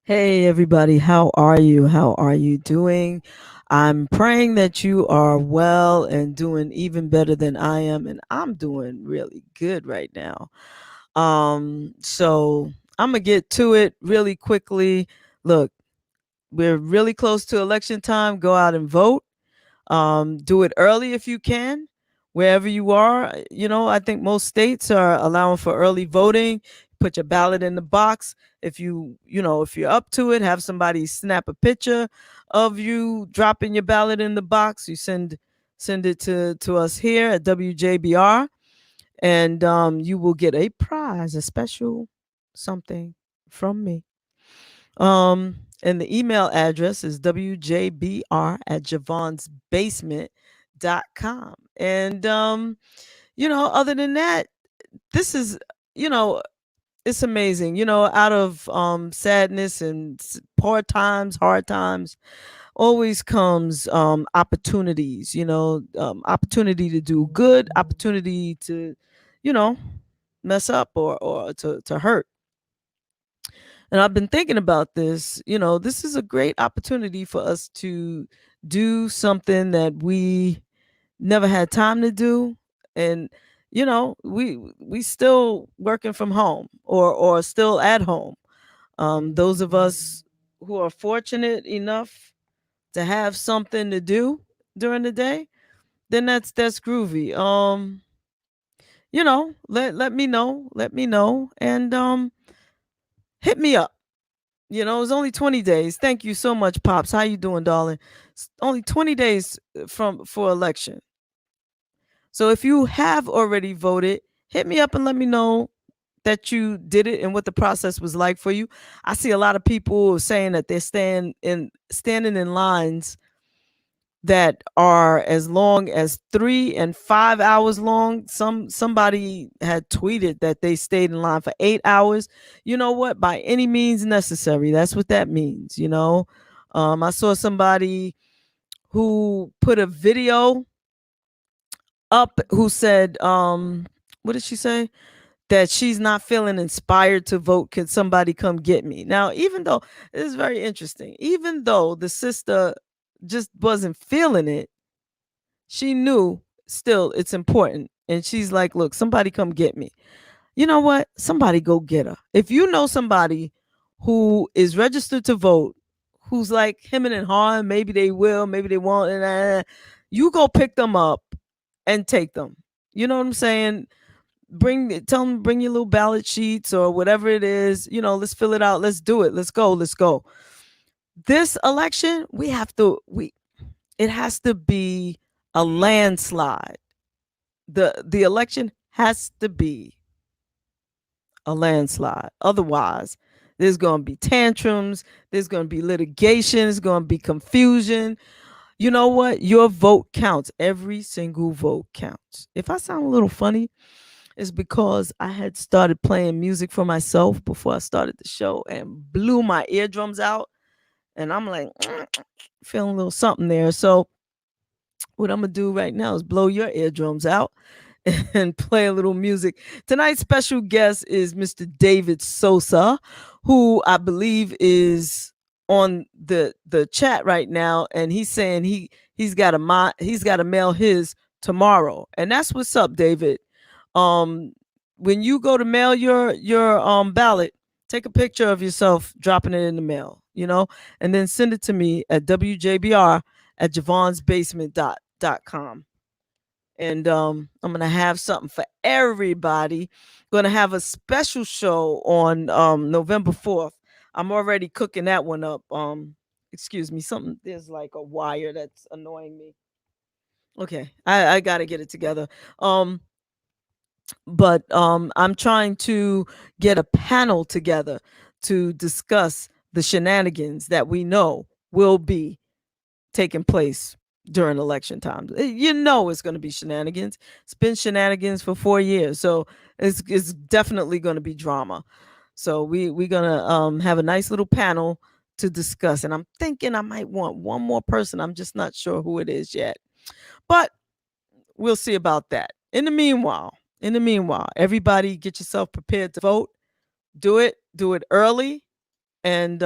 Hey, everybody, how are you? How are you doing? I'm praying that you are well and doing even better than I am, and I'm doing really good right now. So I'm gonna get to it really quickly. Look, we're really close to election time. Go out and vote. Do it early if you can, wherever you are. I think most states are allowing for early voting. Put your ballot in the box. If you're up to it, have somebody snap a picture of you dropping your ballot in the box. You send it to us here at WJBR, and you will get a prize, a special something from me. And the email address is WJBR at JaVonne'sBasement.com. And other than that, this is, you know, it's amazing. Out of sadness and poor times, hard times, always comes opportunities, opportunity to do good, opportunity to, you know, mess up or to hurt. And I've been thinking about this. This is a great opportunity for us to do something that we never had time to do. And we still working from home or still at home. Those of us who are fortunate enough to have something to do during the day, then that's groovy. Let me know and hit me up. It's only 20 days. Thank you so much, Pops. How you doing, darling? It's only 20 days from for election. So if you have already voted, hit me up and let me know that you did it and what the process was like for you. I see a lot of people saying that they're standing in lines that are as long as 3 and 5 hours long. Somebody had tweeted that they stayed in line for 8 hours. You know what? By any means necessary. That's what that means. I saw somebody who put a video up who said, what did she say? That she's not feeling inspired to vote. Could somebody come get me? Now, even though this is very interesting, even though the sister just wasn't feeling it, she knew still it's important. And she's like, look, somebody come get me. You know what? Somebody go get her. If you know somebody who is registered to vote, who's like him and hawing, maybe they will, maybe they won't, and you go pick them up and take them. You know what I'm saying? Tell them bring your little ballot sheets or whatever it is. Let's fill it out. Let's do it. Let's go. This election, we it has to be a landslide. The election has to be a landslide. Otherwise, there's going to be tantrums, there's going to be litigation, there's going to be confusion. You know what? Your vote counts. Every single vote counts. If I sound a little funny, it's because I had started playing music for myself before I started the show and blew my eardrums out. And I'm like, feeling a little something there. So, what I'm going to do right now is blow your eardrums out and play a little music. Tonight's special guest is Mr. David Sosa, who I believe is on the chat right now, and he's saying he's got to mail his tomorrow, and that's what's up, David. Um, when you go to mail your ballot, take a picture of yourself dropping it in the mail, and then send it to me at WJBR at JaVonne'sBasement.com. And I'm gonna have something for everybody. Gonna have a special show on November 4th. I'm already cooking that one up. Excuse me, something there's like a wire that's annoying me. Okay, I gotta get it together. But I'm trying to get a panel together to discuss the shenanigans that we know will be taking place during election time. It's going to be shenanigans. It's been shenanigans for 4 years, so it's definitely going to be drama. So we're gonna have a nice little panel to discuss, and I'm thinking I might want one more person. I'm just not sure who it is yet, but we'll see about that. In the meanwhile, everybody get yourself prepared to vote. Do it early. and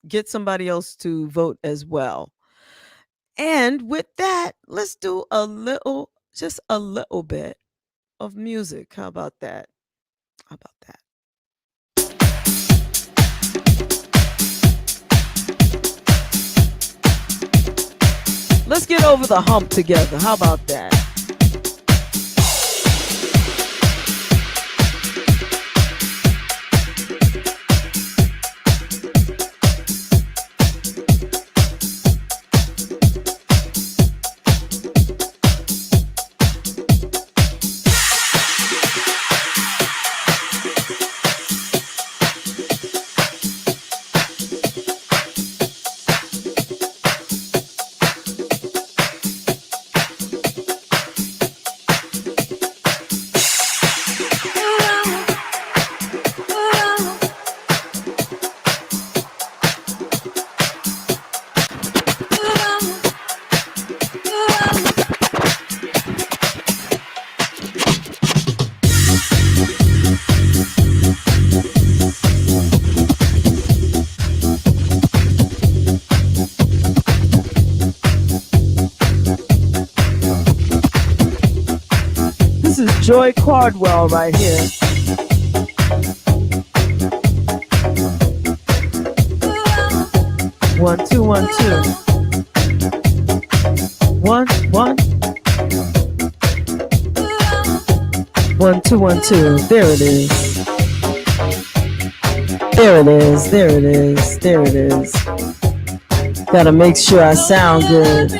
get somebody else to vote as well. And with that, let's do just a little bit of music. How about that? How about that? Let's get over the hump together. How about that? Joy Cardwell right here. One, two, 1, 2. 1, 1. 1, 2, 1, 2. There it is. There it is. There it is. There it is. Gotta make sure I sound good.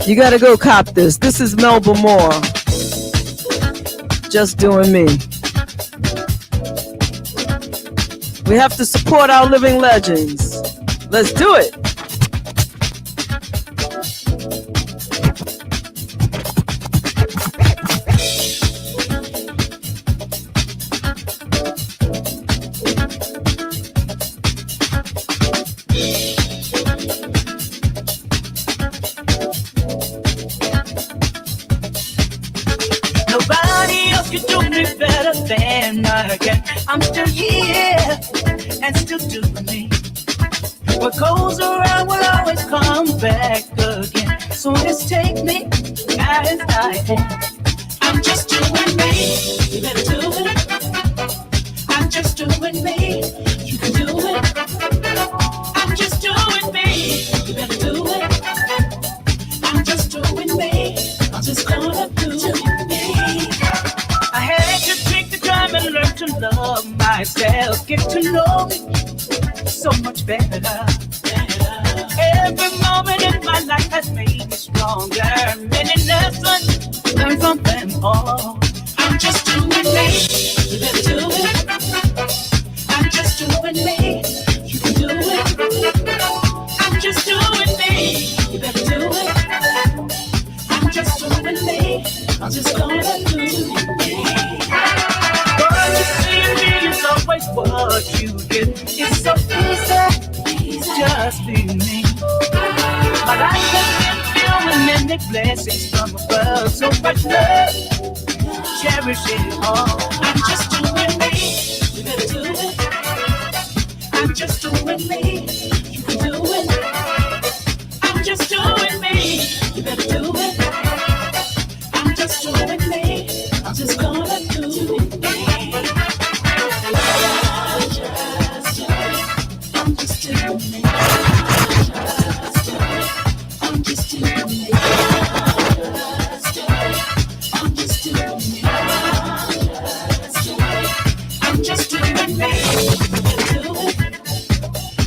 You gotta go cop this. This is Melba Moore. Just doing me. We have to support our living legends. Let's do it. I'm still here and still doing me. What goes around will always come back again. So just take me as I am. I'm just doing me. You better do it. I'm just doing me. You can do it. I'm just doing know me so much better. Every moment in my life has made me stronger. Many lessons learned from them all. I'm just doing me. You better do it. I'm just doing me. You can do it. I'm just doing me. You better do it. I'm just doing me. I'm just gonna do me. What you see in me is always what you get. It's so easy, just be me. My life has been filled with many blessings from above. So much love, cherish it all. I'm just doing me. You better do it. I'm just doing me. You can do it. I'm just doing me. You better do it. I'm just doing me. I'm just gonna do me. I'm just doing me. I'm just doing me. I'm just doing me. I'm just doing me. Do it.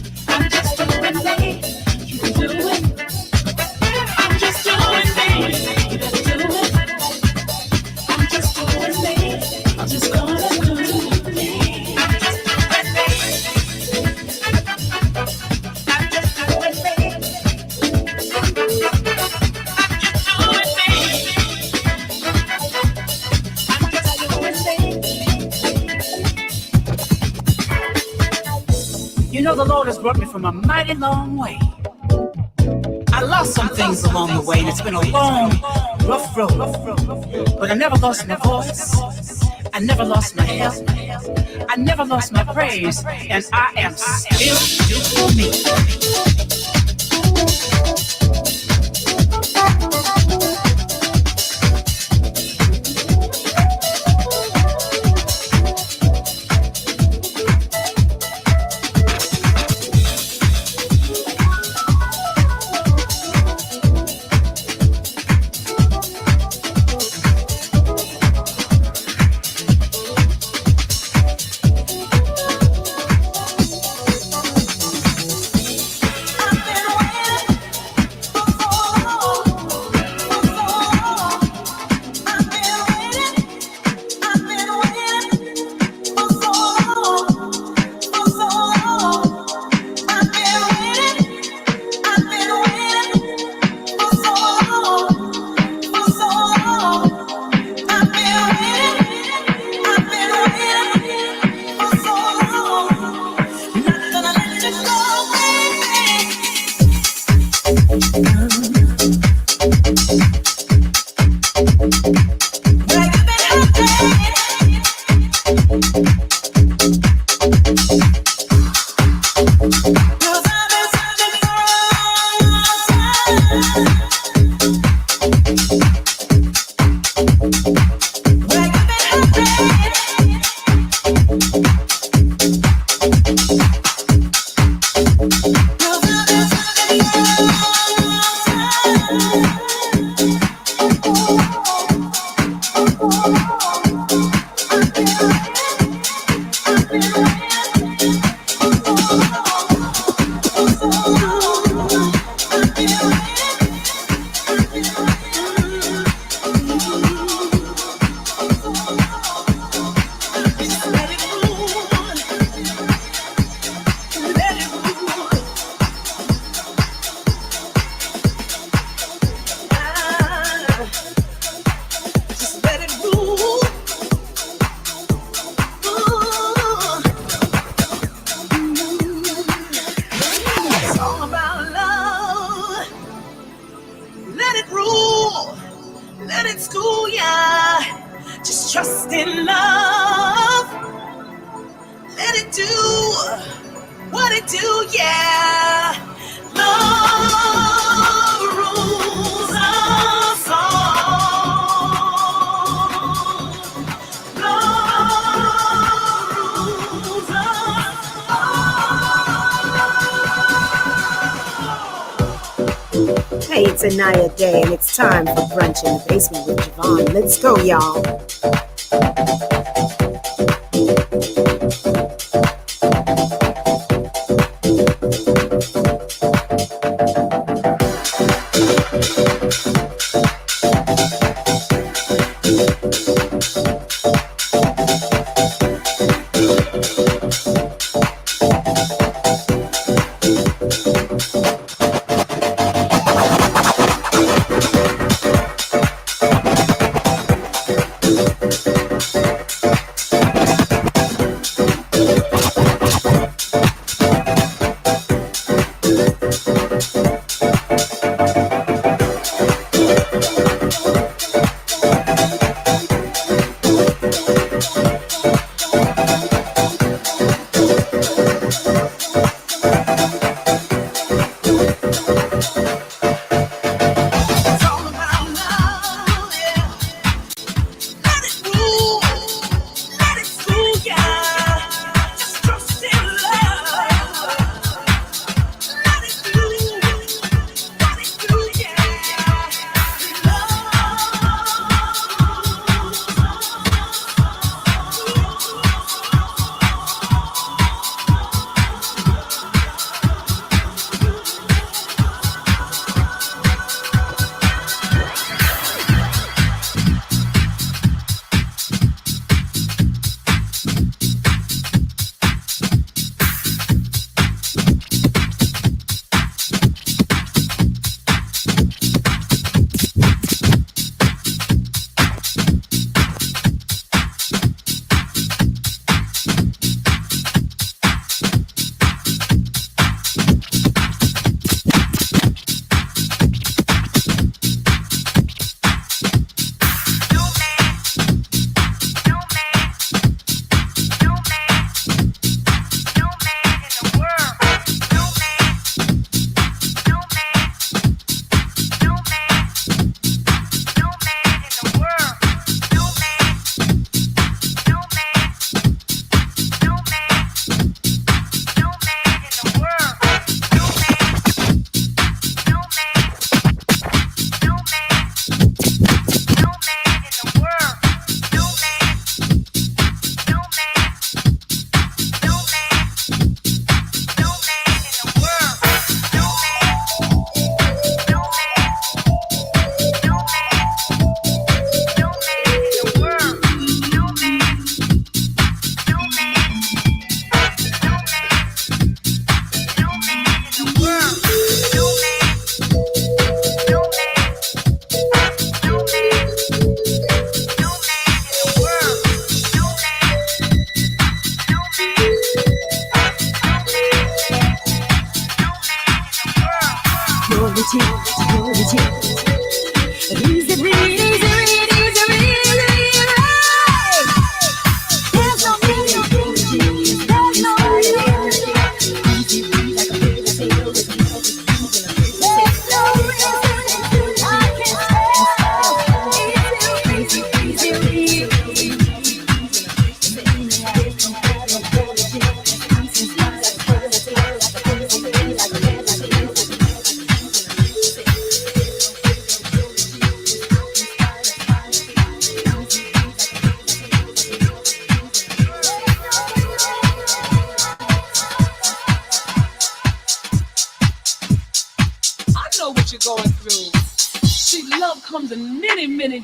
I'm just doing me. You can do it. I'm just doing me. You better do it. I'm just doing me. I'm just gonna do me. I'm just doing me. I'm just doing me. I'm just doing me. I'm just doing me. You know, the Lord has brought me from a mighty long way. I lost some things along the way, and it's been a long, rough road. But I never lost my voice. I never lost my health. I never lost my praise. And I am still me. Hey, it's Anaya Day, and it's time for Brunch in the Basement with JaVonne. Let's go, y'all.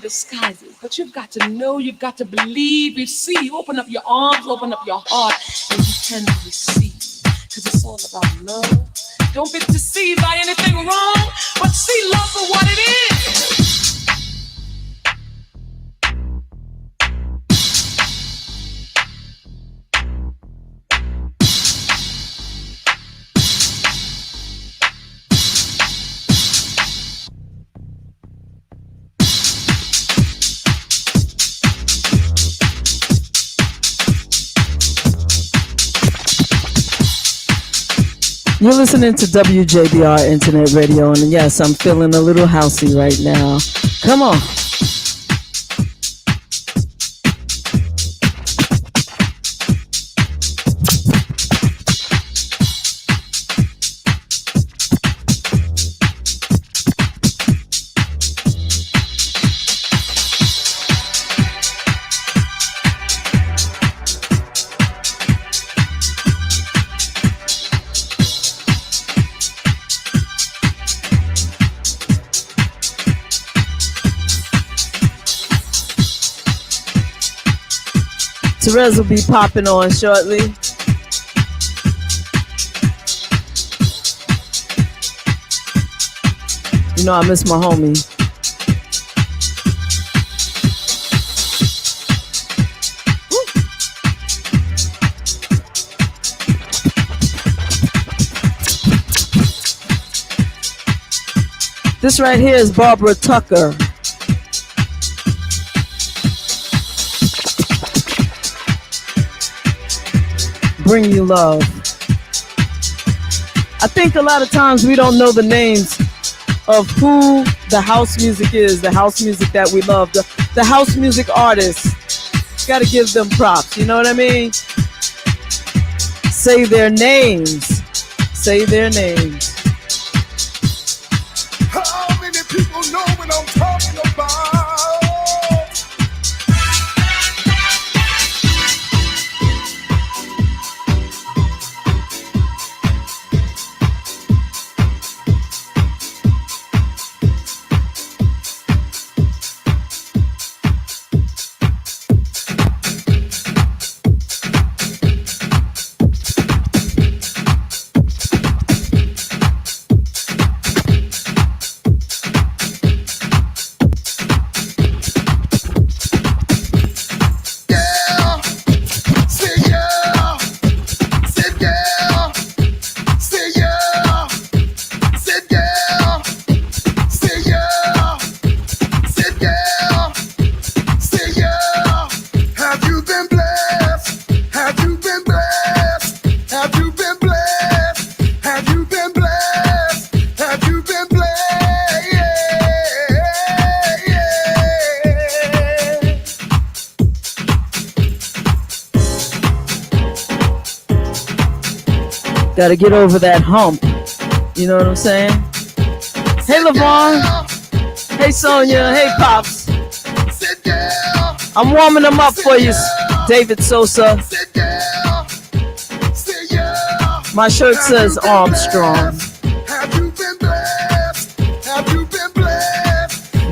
Disguises, but you've got to know, you've got to believe, receive, open up your arms, open up your heart, and you can receive, because it's all about love. Don't be deceived by anything wrong, but see love for what it is. You're listening to WJBR Internet Radio, and yes, I'm feeling a little housey right now. Come on. Terez will be popping on shortly. You know I miss my homie. This right here is Barbara Tucker. Bring you love. I think a lot of times we don't know the names of who the house music is, the house music that we love, the house music artists. Got to give them props, you know what I mean? Say their names. Say their names. How many people know what I'm talking about? Gotta get over that hump. You know what I'm saying? Hey, LaVonne. Hey, Sonia. Hey, Pops. I'm warming them up for you, David Sosa. My shirt says Armstrong.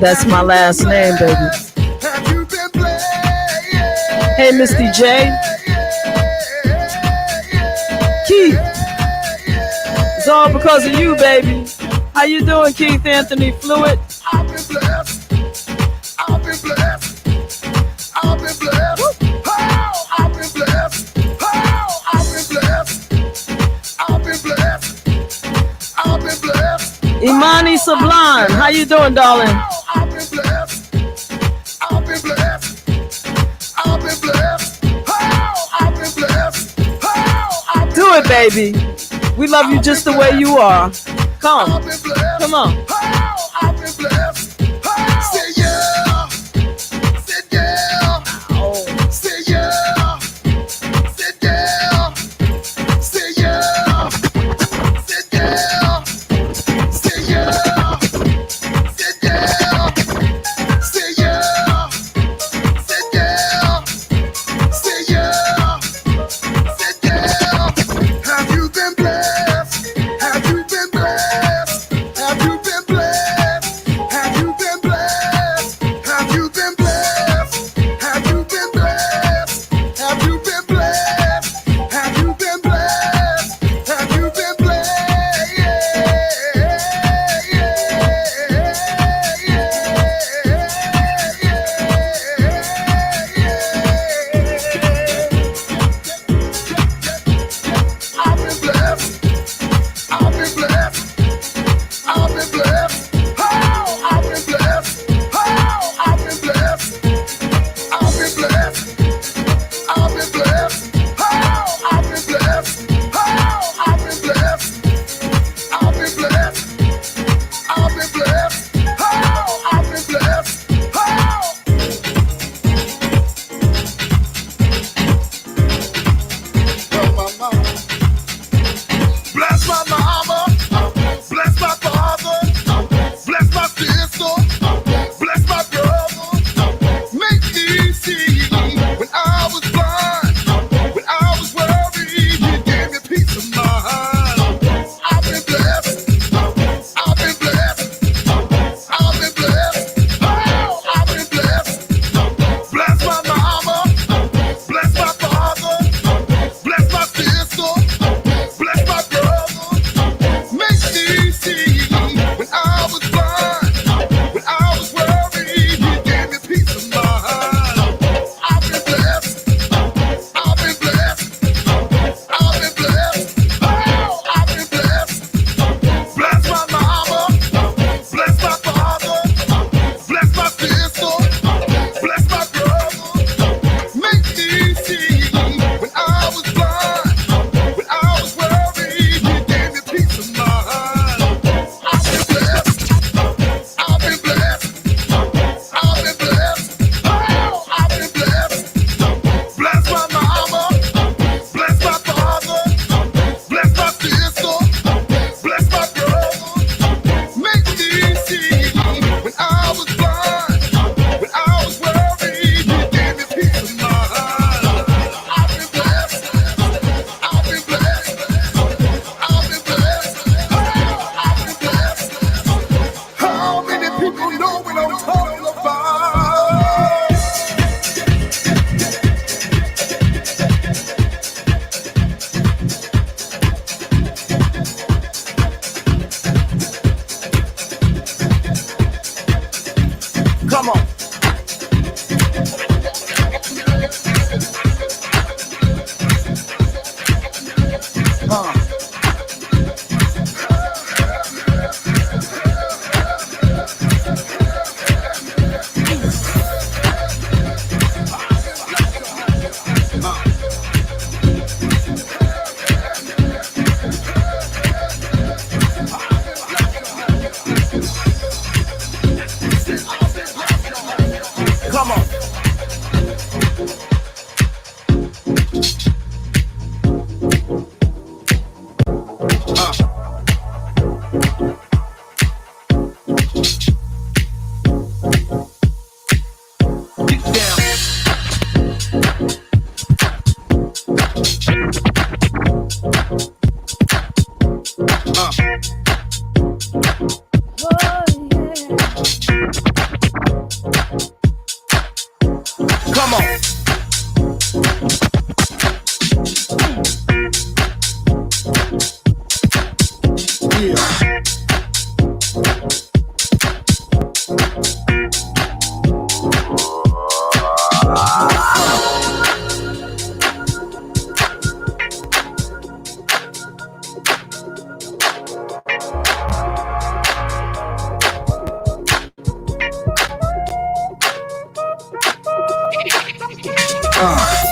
That's my last name, baby. Hey, Misty J. Keith. It's all because of you, baby. How you doing, Keith Anthony Fluid? I've been blessed. I've been blessed. I've been blessed. Oh, I've been blessed. Oh, I've been blessed. I've been blessed. I've been blessed. Imani Sublime, how you doing, darling? I've been blessed. I've been blessed. I've been blessed. I've been blessed. Do it, baby. We love you just the way you are. Come. Come on. I've been blessed. Say yeah. Say yeah. Say yeah. Say yeah. Say yeah. Say yeah. Say yeah. Say yeah. Say yeah. Say yeah. Say yeah. Say yeah. Have you been blessed? Have you been blessed? Have you been blessed? Have you been blessed? Have you been blessed? Have you been blessed? Have you been blessed? Have you been blessed? Have you been blessed? I've been blessed. I've been blessed. I've been blessed. I've been blessed. I've been blessed. I've been blessed. I've been blessed. I've been blessed. I've been blessed. I've been blessed. I've been blessed. I've been blessed. Bless my mama, bless my father, bless my sister, bless my brother. Make me see when I was blind, when I was worried, you gave me peace of mind. I've been blessed, I've been blessed, I've been blessed, I've been blessed. Bless my mama, bless my father, bless my sister, bless my brother. Make me see when I was blind, when I was worried, you gave me peace of mind. I've been blessed, I've been blessed, I've been blessed, I've been blessed. Bless my mama, bless my father, bless my sister, bless my brother. Make me see when I was blind, when I was worried, you gave me peace of mind. I've been blessed, I've been blessed, I've been blessed, I've been blessed. Bless my mama, bless my father, bless my sister, bless my brother. Make me see when I was blind, when I was worried, you gave me peace of mind. I've been blessed, I've been blessed, I've been blessed, I've been blessed. How many people know what I'm talking about? Come on. Come on. Get down. Come on. Chocolate.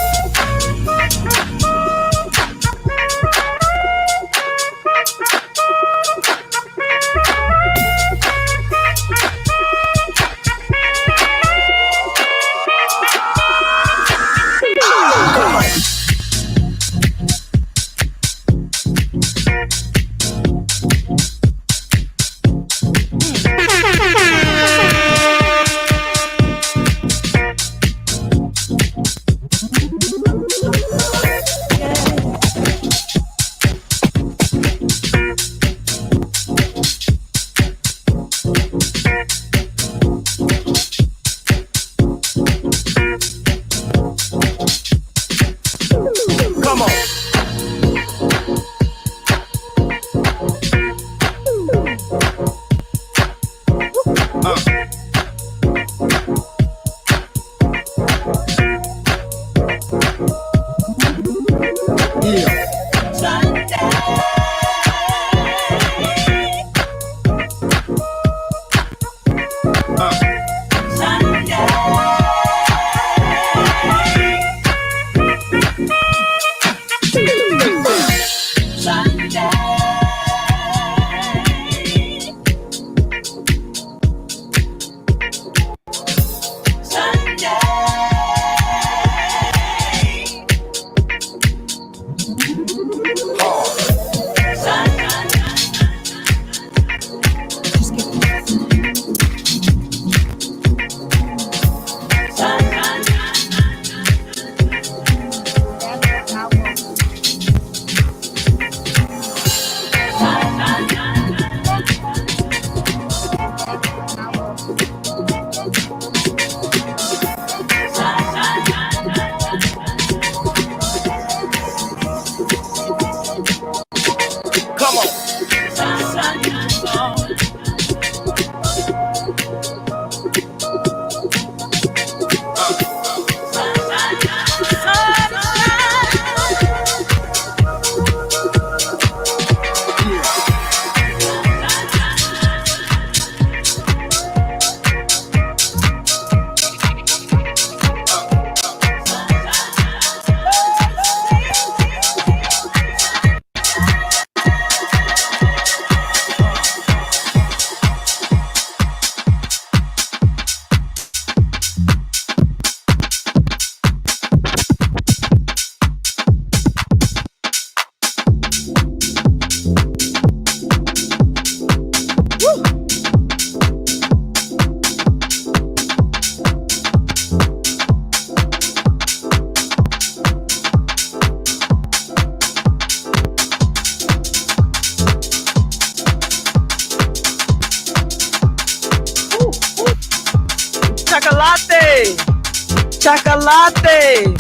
Chocolate.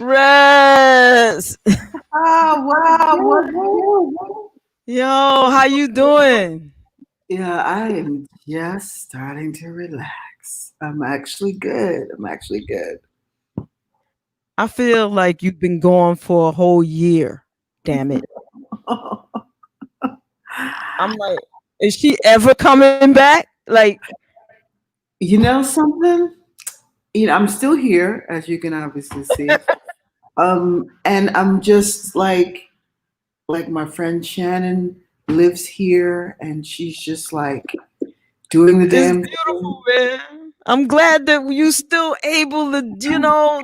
Rez. Oh, wow. What? Yo, how you doing? Yeah, I am just starting to relax. I'm actually good. I'm actually good. I feel like you've been gone for a whole year. Damn it. I'm like, is she ever coming back? Like, You know something? I'm still here, as you can obviously see. And I'm just like my friend Shannon lives here, and she's just like doing the it's damn thing. beautiful, man. I'm glad that you still able to,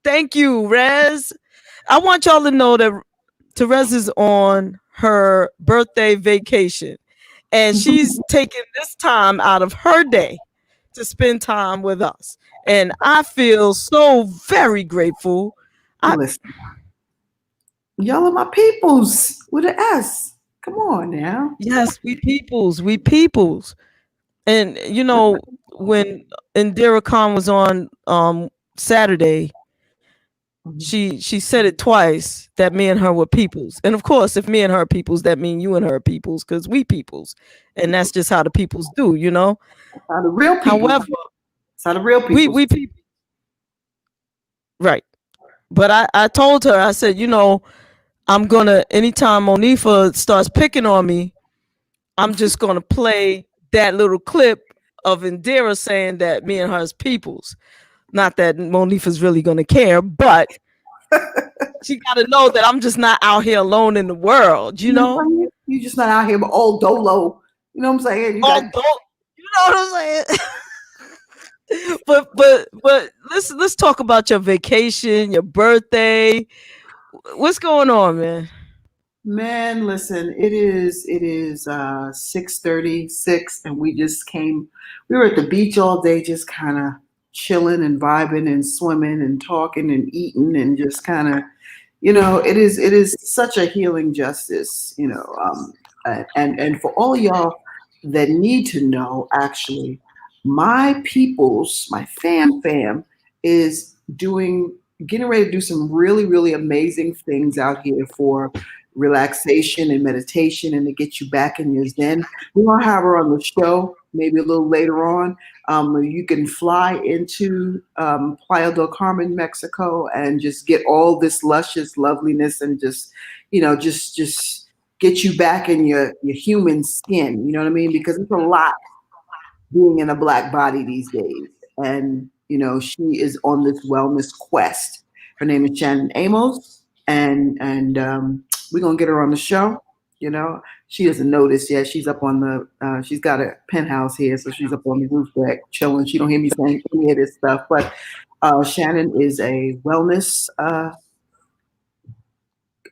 thank you, Rez. I want y'all to know that Terez is on her birthday vacation and she's taking this time out of her day to spend time with us. And I feel so very grateful. I, Listen, y'all are my peoples with an S. Come on now. Yes, we peoples. And you know, when Indira Khan was on Saturday, she said it twice that me and her were peoples. And of course, if me and her peoples, that mean you and her peoples, because we peoples. And that's just how the peoples do, you know. That's how the real people. However, That's how the real people. we people, right. But I told her, I said, you know, I'm gonna anytime Monifa starts picking on me, I'm just gonna play that little clip of Indira saying that me and her is peoples. Not that Monifa's really gonna care, but she gotta know that I'm just not out here alone in the world, you know? You just not out here but all dolo. You know what I'm saying? You got, You know what I'm saying? but let's talk about your vacation, your birthday. What's going on, man? man, listen, it is 6:36 and we were at the beach all day just kind of chilling and vibing and swimming and talking and eating and just kind of, it is such a healing justice, and for all y'all that need to know, actually, my peoples, my fam is getting ready to do some really, really amazing things out here for relaxation and meditation and to get you back in your zen. We're gonna have her on the show maybe a little later on. You can fly into Playa del Carmen, Mexico, and just get all this luscious loveliness and just get you back in your human skin. You know what I mean? Because it's a lot being in a Black body these days. And, she is on this wellness quest. Her name is Shannon Amos. And we're going to get her on the show. She doesn't know this yet. She's up on she's got a penthouse here. So she's up on the roof deck chilling. She don't hear me saying any of this stuff. But Shannon is a wellness, I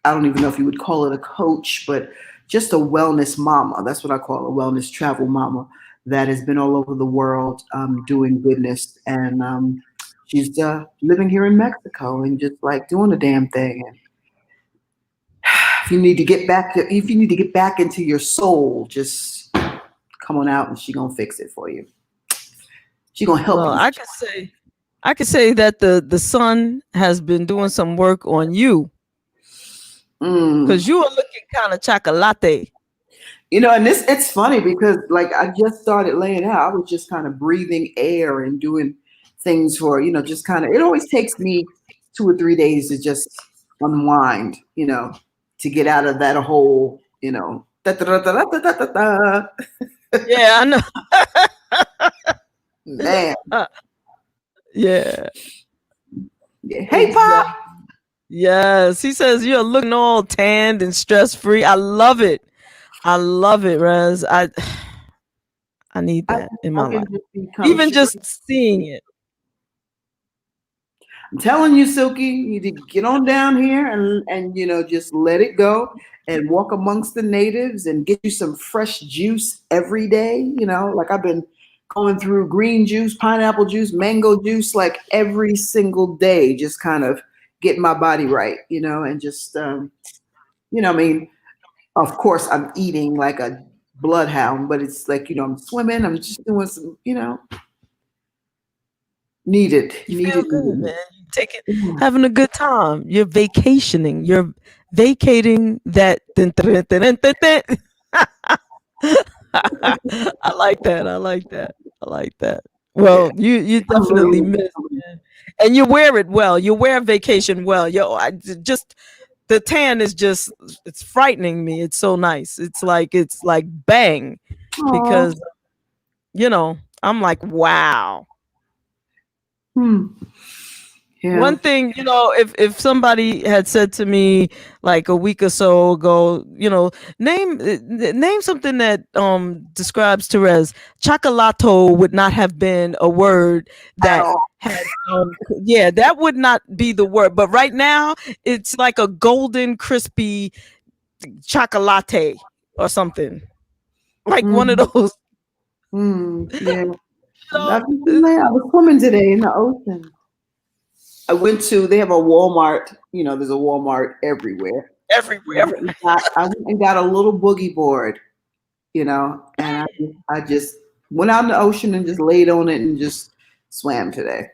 don't even know if you would call it a coach, but just a wellness mama. That's what I call a wellness travel mama that has been all over the world doing goodness. And she's living here in Mexico and just like doing the damn thing. And if you need to get back into your soul, just come on out and she's gonna fix it for you. She's gonna help you. I could say that the sun has been doing some work on you. Because you are looking kind of chocolate. And it's funny because like I just started laying out. I was just kind of breathing air and doing things for, just kind of, it always takes me 2 or 3 days to just unwind, to get out of that whole, Yeah, I know. Man. Yeah. Hey, Pop. Yes, he says you're looking all tanned and stress free. I love it. I love it, Rez. I need that in my life. Even just seeing it. I'm telling you, Silky, you need to get on down here and just let it go and walk amongst the natives and get you some fresh juice every day. Like I've been going through green juice, pineapple juice, mango juice, like every single day, just kind of get my body right, and just, I mean, of course I'm eating like a bloodhound, but it's like, I'm swimming, I'm just doing some, needed. You feel good, man. You having a good time. You're vacationing. You're vacating that. I like that. Well, you definitely miss, man. And you wear it well. You wear vacation well. The tan is just, it's frightening me. It's so nice. It's like bang. Aww. Because, I'm like, wow. Yeah. One thing, if somebody had said to me like a week or so ago, name something that describes Terez. Chocolato would not have been a word that had, that would not be the word. But right now, it's like a golden, crispy chocolate or something, like one of those. Yeah. I was swimming today in the ocean. They have a Walmart, there's a Walmart everywhere. everywhere. I went and got a little boogie board, you know, and I just went out in the ocean and just laid on it and just swam today.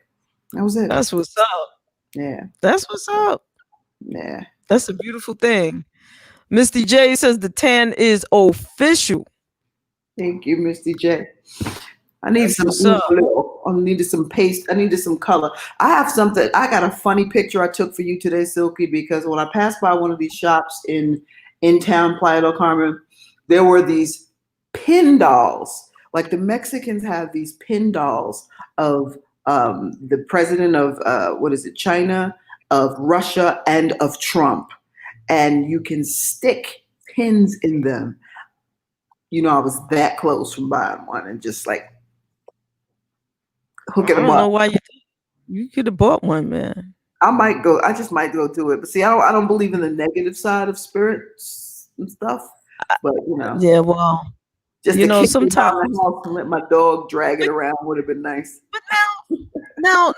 That was it. That's what's up. Yeah. That's what's up. Yeah. That's a beautiful thing. Misty J says the tan is official. Thank you, Misty J. I need some I needed some paste. I needed some color. I have something. I got a funny picture I took for you today, Silky, because when I passed by one of these shops in town, Playa del Carmen, there were these pin dolls. Like the Mexicans have these pin dolls of the president of China, of Russia, and of Trump. And you can stick pins in them. You know, I was that close from buying one and just like hooking them up. I don't know why you could have bought one, man. I just might go do it. But see, I don't believe in the negative side of spirits and stuff. But you know. Yeah, well, just you know, sometimes the house and let my dog drag it around would have been nice. But now,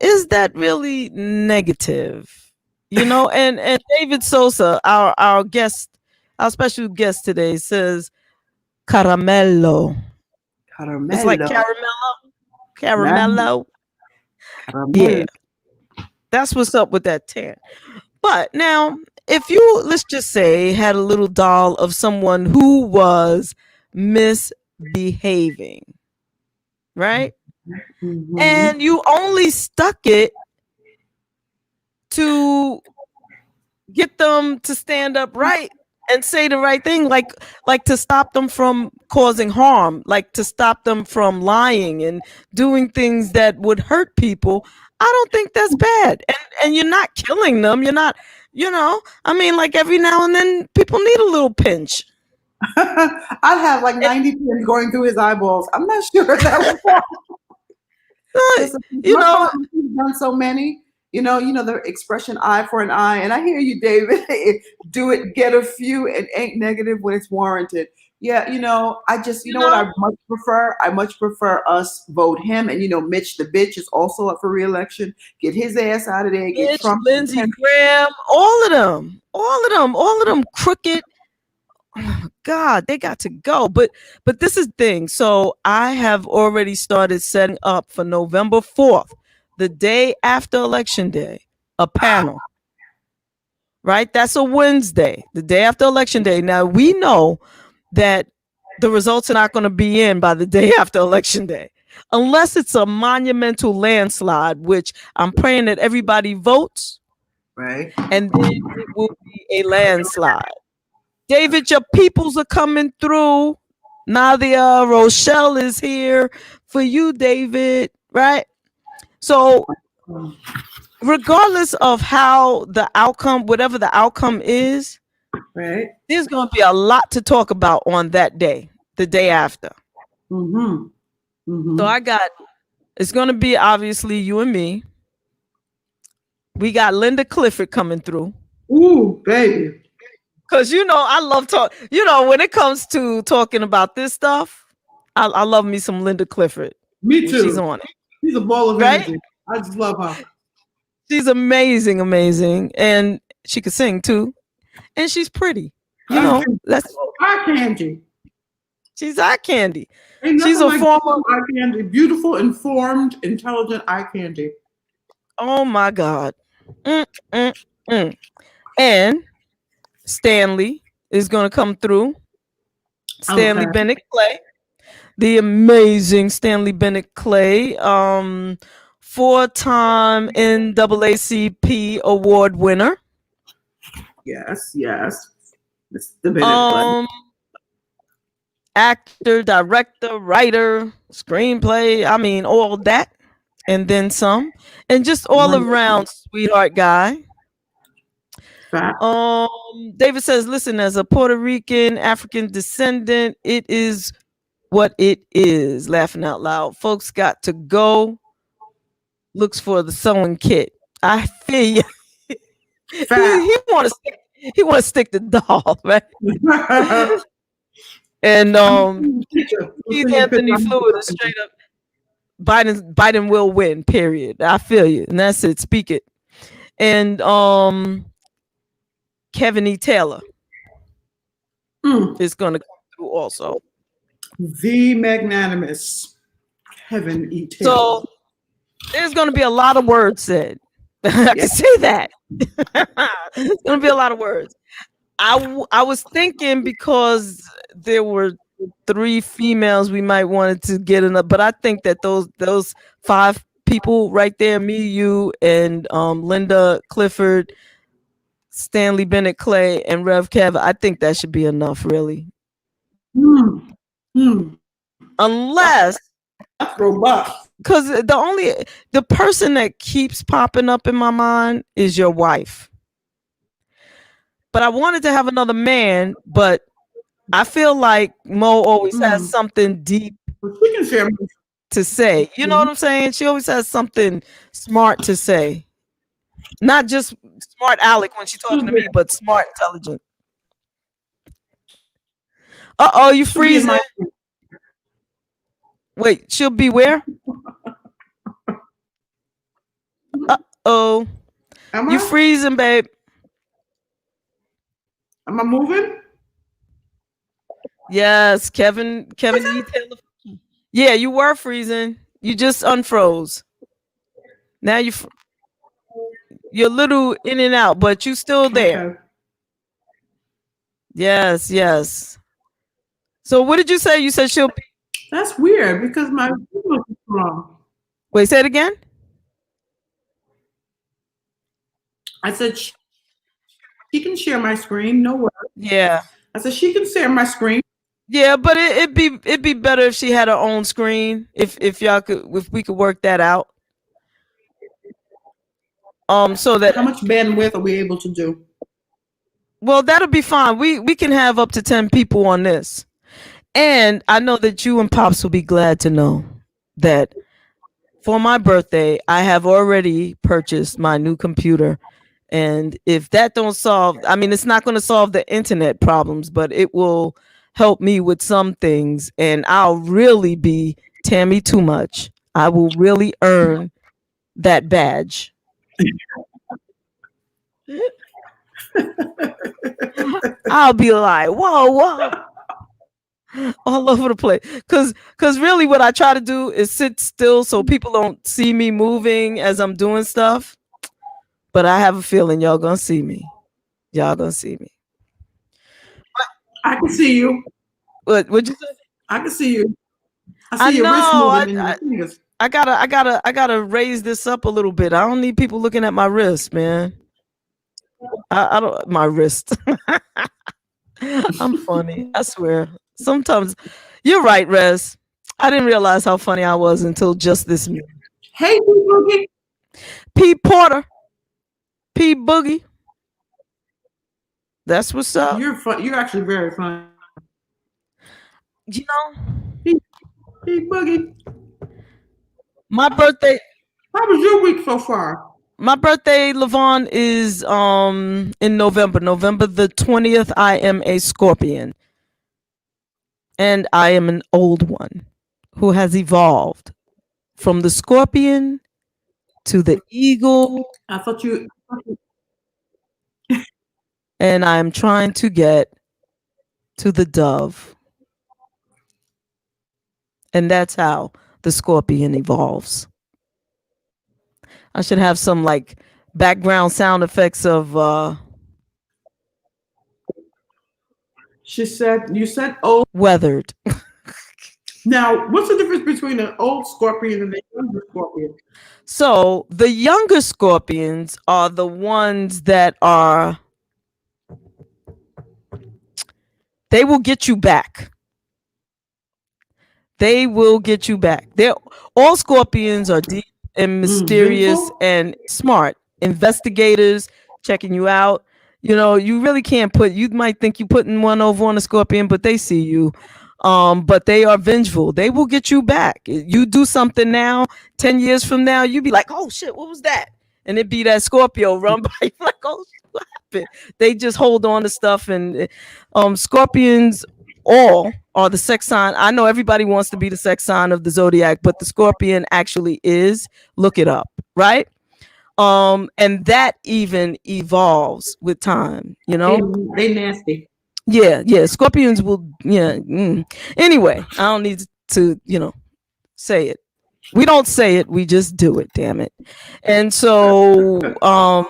is that really negative? You know, and David Sosa, our guest, our special guest today, says caramello. It's like caramello. Yeah, that's what's up with that tan. But now, if you, let's just say, had a little doll of someone who was misbehaving, right? Mm-hmm. And you only stuck it to get them to stand up right and say the right thing, like to stop them from causing harm, like to stop them from lying and doing things that would hurt people. I don't think that's bad. And you're not killing them. You're not, you know, I mean, like every now and then people need a little pinch. I'd have like 90 pins going through his eyeballs. I'm not sure that was you know, he's done so many. You know the expression eye for an eye. And I hear you, David. Do it, get a few, and ain't negative when it's warranted. Yeah, you know, I just, you know what I much prefer? I much prefer us vote him. And, you know, Mitch the bitch is also up for re-election. Get his ass out of there. Get Mitch, Trump. Lindsey Graham, all of them crooked. Oh, God, they got to go. But this is the thing. So I have already started setting up for November 4th. The day after Election Day, a panel, right? That's a Wednesday, the day after Election Day. Now, we know that the results are not going to be in by the day after Election Day, unless it's a monumental landslide, which I'm praying that everybody votes, right? And then it will be a landslide. David, your peoples are coming through. Nadia, Rochelle is here for you, David, right? So regardless of how the outcome, whatever the outcome is, right, there's going to be a lot to talk about on that day, the day after. Mm-hmm. Mm-hmm. So it's going to be obviously you and me. We got Linda Clifford coming through. Ooh, baby. Because, you know, I love talk. You know, when it comes to talking about this stuff, I love me some Linda Clifford. Me too. She's on it. She's a ball of energy. I just love her. She's amazing, and she could sing too, and she's pretty. You know, that's eye candy. She's eye candy. She's a former eye candy, beautiful, informed, intelligent eye candy. Oh my God! And Stanley is going to come through. Stanley Bennett Clay. The amazing Stanley Bennett Clay, 4-time NAACP award winner. Yes. The Bennett Clay. Actor, director, writer, screenplay. I mean, all that, and then some, and just all around sweetheart guy. David says, "Listen, as a Puerto Rican African descendant, it is what it is." Laughing out loud. Folks got to go. Looks for the sewing kit. I feel you. he want to stick the doll, right? And Keith Anthony Fluid is straight up. Biden will win. Period. I feel you, and that's it. Speak it. And Kevin E. Taylor Mm. is going to come through also. The magnanimous Heaven E. Taylor. So there's going to be a lot of words said. I can say that. There's going to be a lot of words. I was thinking because there were 3 females we might wanted to get in, but I think that those 5 people right there, me, you, and Linda Clifford, Stanley Bennett Clay, and Rev Kev, I think that should be enough, really. Unless that's robust. Because the person that keeps popping up in my mind is your wife. But I wanted to have another man, but I feel like Mo always has something deep to say. You know what I'm saying? She always has something smart to say. Not just smart Alec when she's talking to me, but smart, intelligent. Uh-oh, you freezing? Wait, she'll be where? Uh-oh. You freezing, babe? Am I moving? Yes, Kevin E. Taylor. Yeah, you were freezing. You just unfroze. Now you're a little in and out, but you still there. Okay. Yes. So what did you say? You said she'll be. That's weird because my signal is wrong. Wait, say it again. I said she can share my screen. No worries. Yeah. I said she can share my screen. Yeah, but it'd be better if she had her own screen. If we could work that out. So that how much bandwidth are we able to do? Well, that'll be fine. We can have up to 10 people on this. And I know that you and Pops will be glad to know that for my birthday, I have already purchased my new computer. And if that don't solve, I mean, it's not going to solve the internet problems, but it will help me with some things. And I'll really be Tammy Too Much. I will really earn that badge. I'll be like, whoa, all over the place. Cause really what I try to do is sit still so people don't see me moving as I'm doing stuff. But I have a feeling y'all gonna see me. Y'all gonna see me. I can see you. What'd you say? I can see you. I see your wrist moving in your fingers. I gotta raise this up a little bit. I don't need people looking at my wrist, man. I don't my wrist. I'm funny. I swear. Sometimes you're right, Rez. I didn't realize how funny I was until just this minute. Hey, Boogie. P. Porter. P. Boogie. That's what's up. You're fun. You're actually very funny. You know, P. Boogie. My birthday. How was your week so far? My birthday, LaVonne, is in November. November the 20th. I am a Scorpion. And I am an old one who has evolved from the Scorpion to the Eagle. I thought you. And I'm trying to get to the Dove. And that's how the Scorpion evolves. I should have some like background sound effects of You said old. Weathered. Now, what's the difference between an old Scorpion and a younger Scorpion? So the younger Scorpions are the ones that are, they will get you back. They will get you back. All Scorpions are deep and mysterious and smart. Investigators checking you out. You know, you really can't you might think you're putting one over on a Scorpion, but they see you. But they are vengeful. They will get you back. You do something now, 10 years from now, you be like, oh shit, what was that? And it be that Scorpio run by you like, oh, what happened? They just hold on to stuff. And Scorpions all are the sex sign. I know everybody wants to be the sex sign of the zodiac, but the Scorpion actually is. Look it up, right? And that even evolves with time, you They, know. they nasty. Yeah, scorpions will, anyway, I don't need to, say it. We don't say it, we just do it, damn it. And so Huh?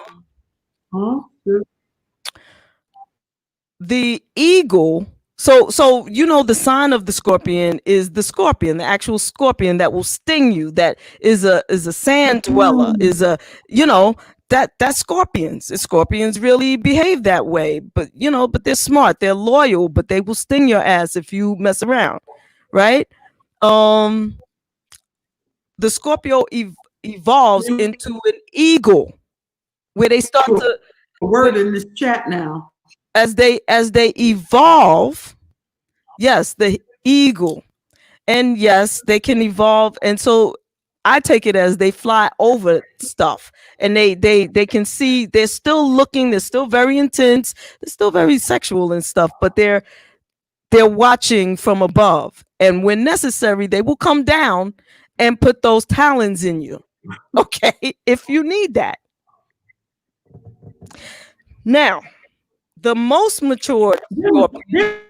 the eagle, so the sign of the scorpion is the scorpion, the actual scorpion that will sting you, that is a sand dweller, is a, that's scorpions really behave that way, but they're smart, they're loyal, but they will sting your ass if you mess around, right? The Scorpio evolves into an eagle, where they start to, A word in this chat now. as they evolve. Yes, the eagle. And yes, they can evolve. And so I take it as they fly over stuff, and they can see, they're still looking, they're still very intense, they're still very sexual and stuff, but they're watching from above. And when necessary, they will come down and put those talons in you. Okay, if you need that. Now, the most mature scorpion.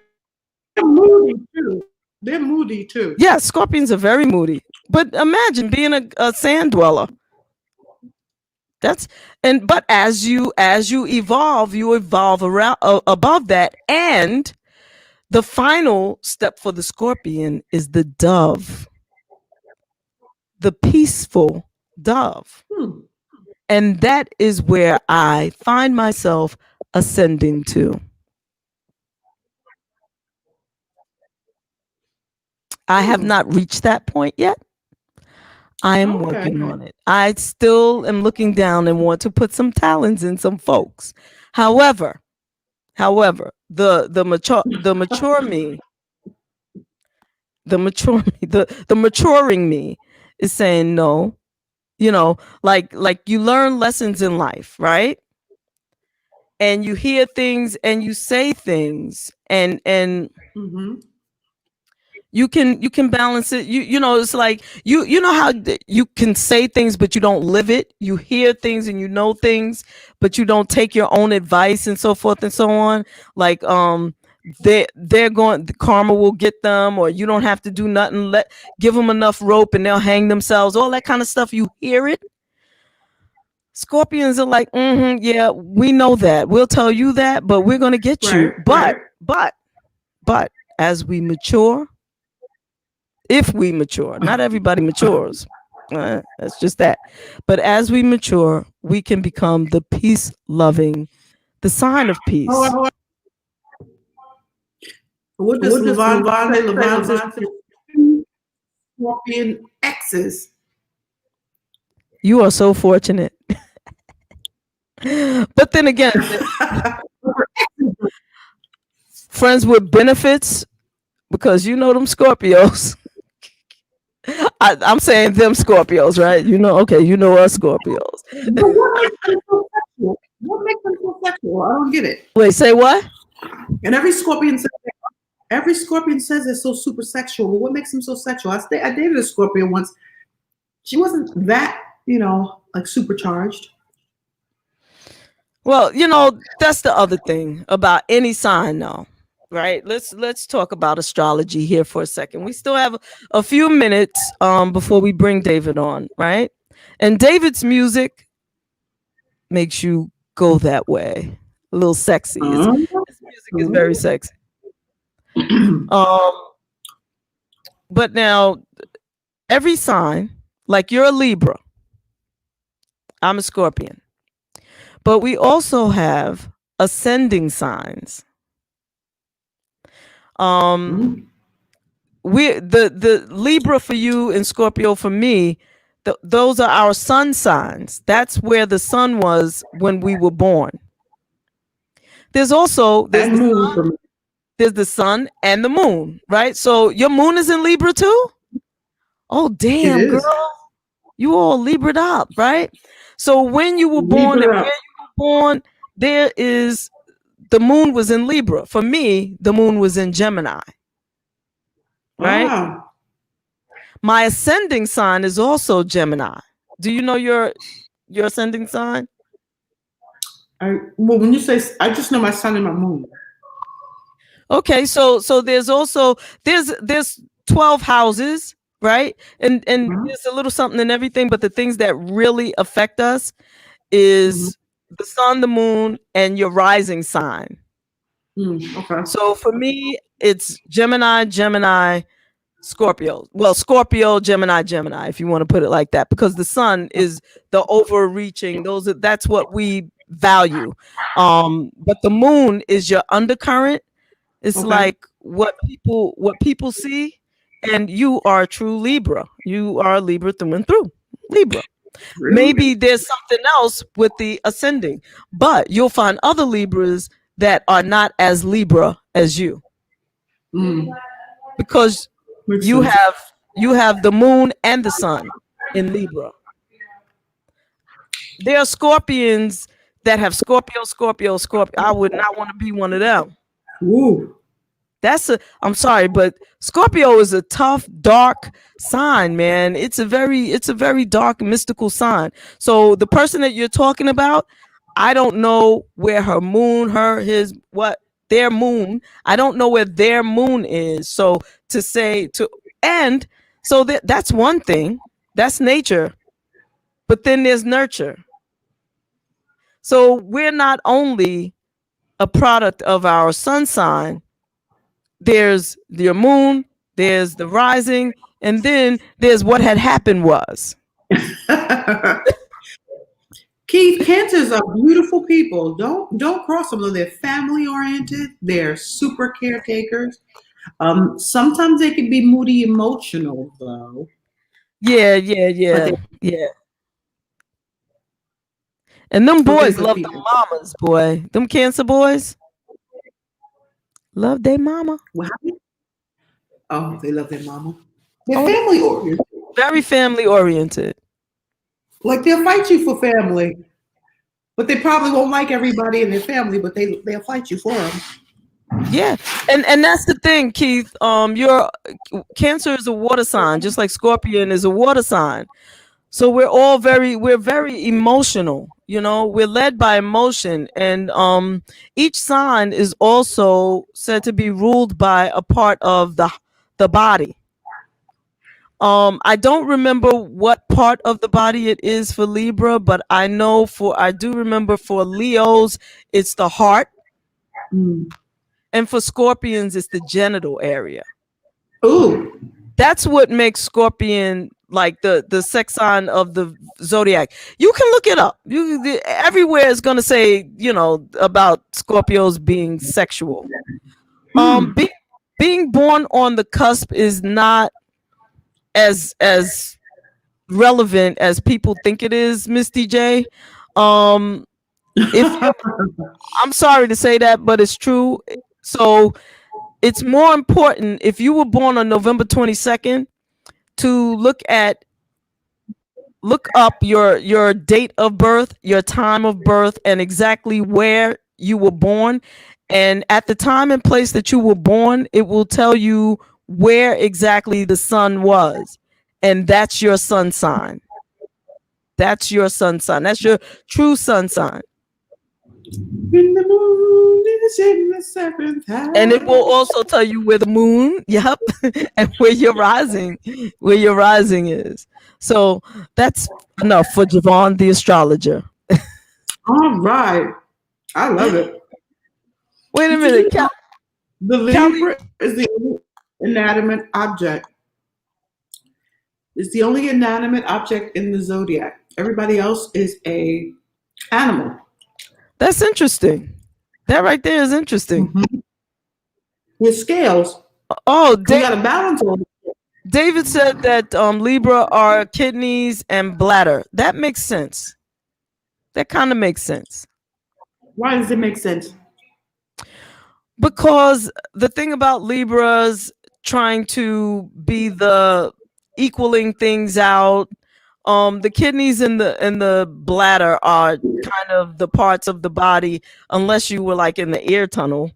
They're moody too. They're moody too. Yeah, scorpions are very moody. But imagine being a sand dweller. But as you evolve, you evolve around above that. And the final step for the scorpion is the dove, the peaceful dove. And that is where I find myself ascending to. I have not reached that point yet. I am working on it. I still am looking down and want to put some talents in some folks. However, the mature me, the maturing me is saying no. Like you learn lessons in life, right? And you hear things and you say things, and you can balance it. It's like you know how you can say things but you don't live it. You hear things and you know things, but you don't take your own advice and so forth and so on. Like they're going, the karma will get them, or you don't have to do nothing. Give them enough rope and they'll hang themselves. All that kind of stuff. You hear it. Scorpions are like, yeah, we know that. We'll tell you that, but we're gonna get you. But as we mature. If we mature, not everybody matures. That's just that. But as we mature, we can become the peace-loving, the sign of peace. What does LaVonne say? LaVonne says scorpion X's. You are so fortunate. But then again, friends with benefits, because them Scorpios. I'm saying them Scorpios, right? Us Scorpios. What makes them so sexual? I don't get it. Wait, say what? And every scorpion says they're so super sexual. But what makes them so sexual? I dated a scorpion once. She wasn't that, like supercharged. Well, that's the other thing about any sign, though. Right. Let's talk about astrology here for a second. We still have a few minutes before we bring David on, right? And David's music makes you go that way, a little sexy. His music is very sexy. But now, every sign, like you're a Libra, I'm a Scorpion, but we also have ascending signs. We the Libra for you and Scorpio for me, those are our sun signs. That's where the sun was when we were born. There's the sun and the moon, right? So your moon is in Libra too? Oh damn, girl. You all Libra'd up, right? So when you were born and where you were born, the moon was in Libra. For me, the moon was in Gemini. Right? My ascending sign is also Gemini. Do you know your your ascending sign? Well, when you say, I just know my sun and my moon. Okay, so there's also there's 12 houses, right? And Mhm. there's a little something in everything, but the things that really affect us Mhm. is the sun, the moon, and your rising sign. Okay. So for me, it's Gemini, Gemini, Scorpio. Well, Scorpio, Gemini, Gemini, if you want to put it like that, because the sun is the overreaching. That's what we value. But the moon is your undercurrent. It's Okay. like what people see, and you are a true Libra. You are a Libra through and through. Libra. Really? Maybe there's something else with the ascending, but you'll find other Libras that are not as Libra as you, Mm. because Makes you sense. have the moon and the sun in Libra. There are Scorpions that have Scorpio, Scorpio, Scorpio. I would not want to be one of them. Ooh. I'm sorry, but Scorpio is a tough, dark sign, man. It's a very dark, mystical sign. So the person that you're talking about, I don't know where her moon, their moon. I don't know where their moon is. So and so that's one thing. That's nature. But then there's nurture. So we're not only a product of our sun sign, there's your moon, there's the rising, and then there's what had happened was. Keith, Cancers are beautiful people. Don't cross them though. They're family oriented. They're super caretakers. Sometimes they can be moody, emotional though. Yeah, But yeah. And them they're boys good love them people. mamas, boy. Them Cancer boys love their mama. What happened? Oh, they love their mama. They're Oh, family oriented. very family oriented. Like they'll fight you for family, but they probably won't like everybody in their family. But they'll fight you for them. Yeah, and that's the thing, Keith. Your Cancer is a water sign, just like Scorpion is a water sign. So we're very emotional. You know, we're led by emotion, and each sign is also said to be ruled by a part of the body. I don't remember what part of the body it is for Libra, but I do remember for Leos, it's the heart. Mm. And for Scorpions, it's the genital area. Ooh. That's what makes Scorpion like the sex sign of the zodiac. You can look it up. Everywhere is going to say, about Scorpios being sexual. Being born on the cusp is not as relevant as people think it is, Miss DJ. If I'm sorry to say that, but it's true. So it's more important if you were born on November 22nd to look up your date of birth, your time of birth, and exactly where you were born. And at the time and place that you were born, it will tell you where exactly the sun was. And that's your sun sign. That's your sun sign. That's your true sun sign. When the moon is in the seventh house. And it will also tell you where the moon, yep, and where your rising is. So that's enough for JaVonne, the astrologer. All right. I love it. Wait a minute. The Libra is the only inanimate object. It's the only inanimate object in the zodiac. Everybody else is a animal. That's interesting. That right there is interesting. Mm-hmm. With scales. Oh, we got a balance on it. David said that Libra are kidneys and bladder. That makes sense. That kind of makes sense. Why does it make sense? Because the thing about Libras trying to be the equaling things out, the kidneys and the bladder are kind of the parts of the body, unless you were like in the ear tunnel.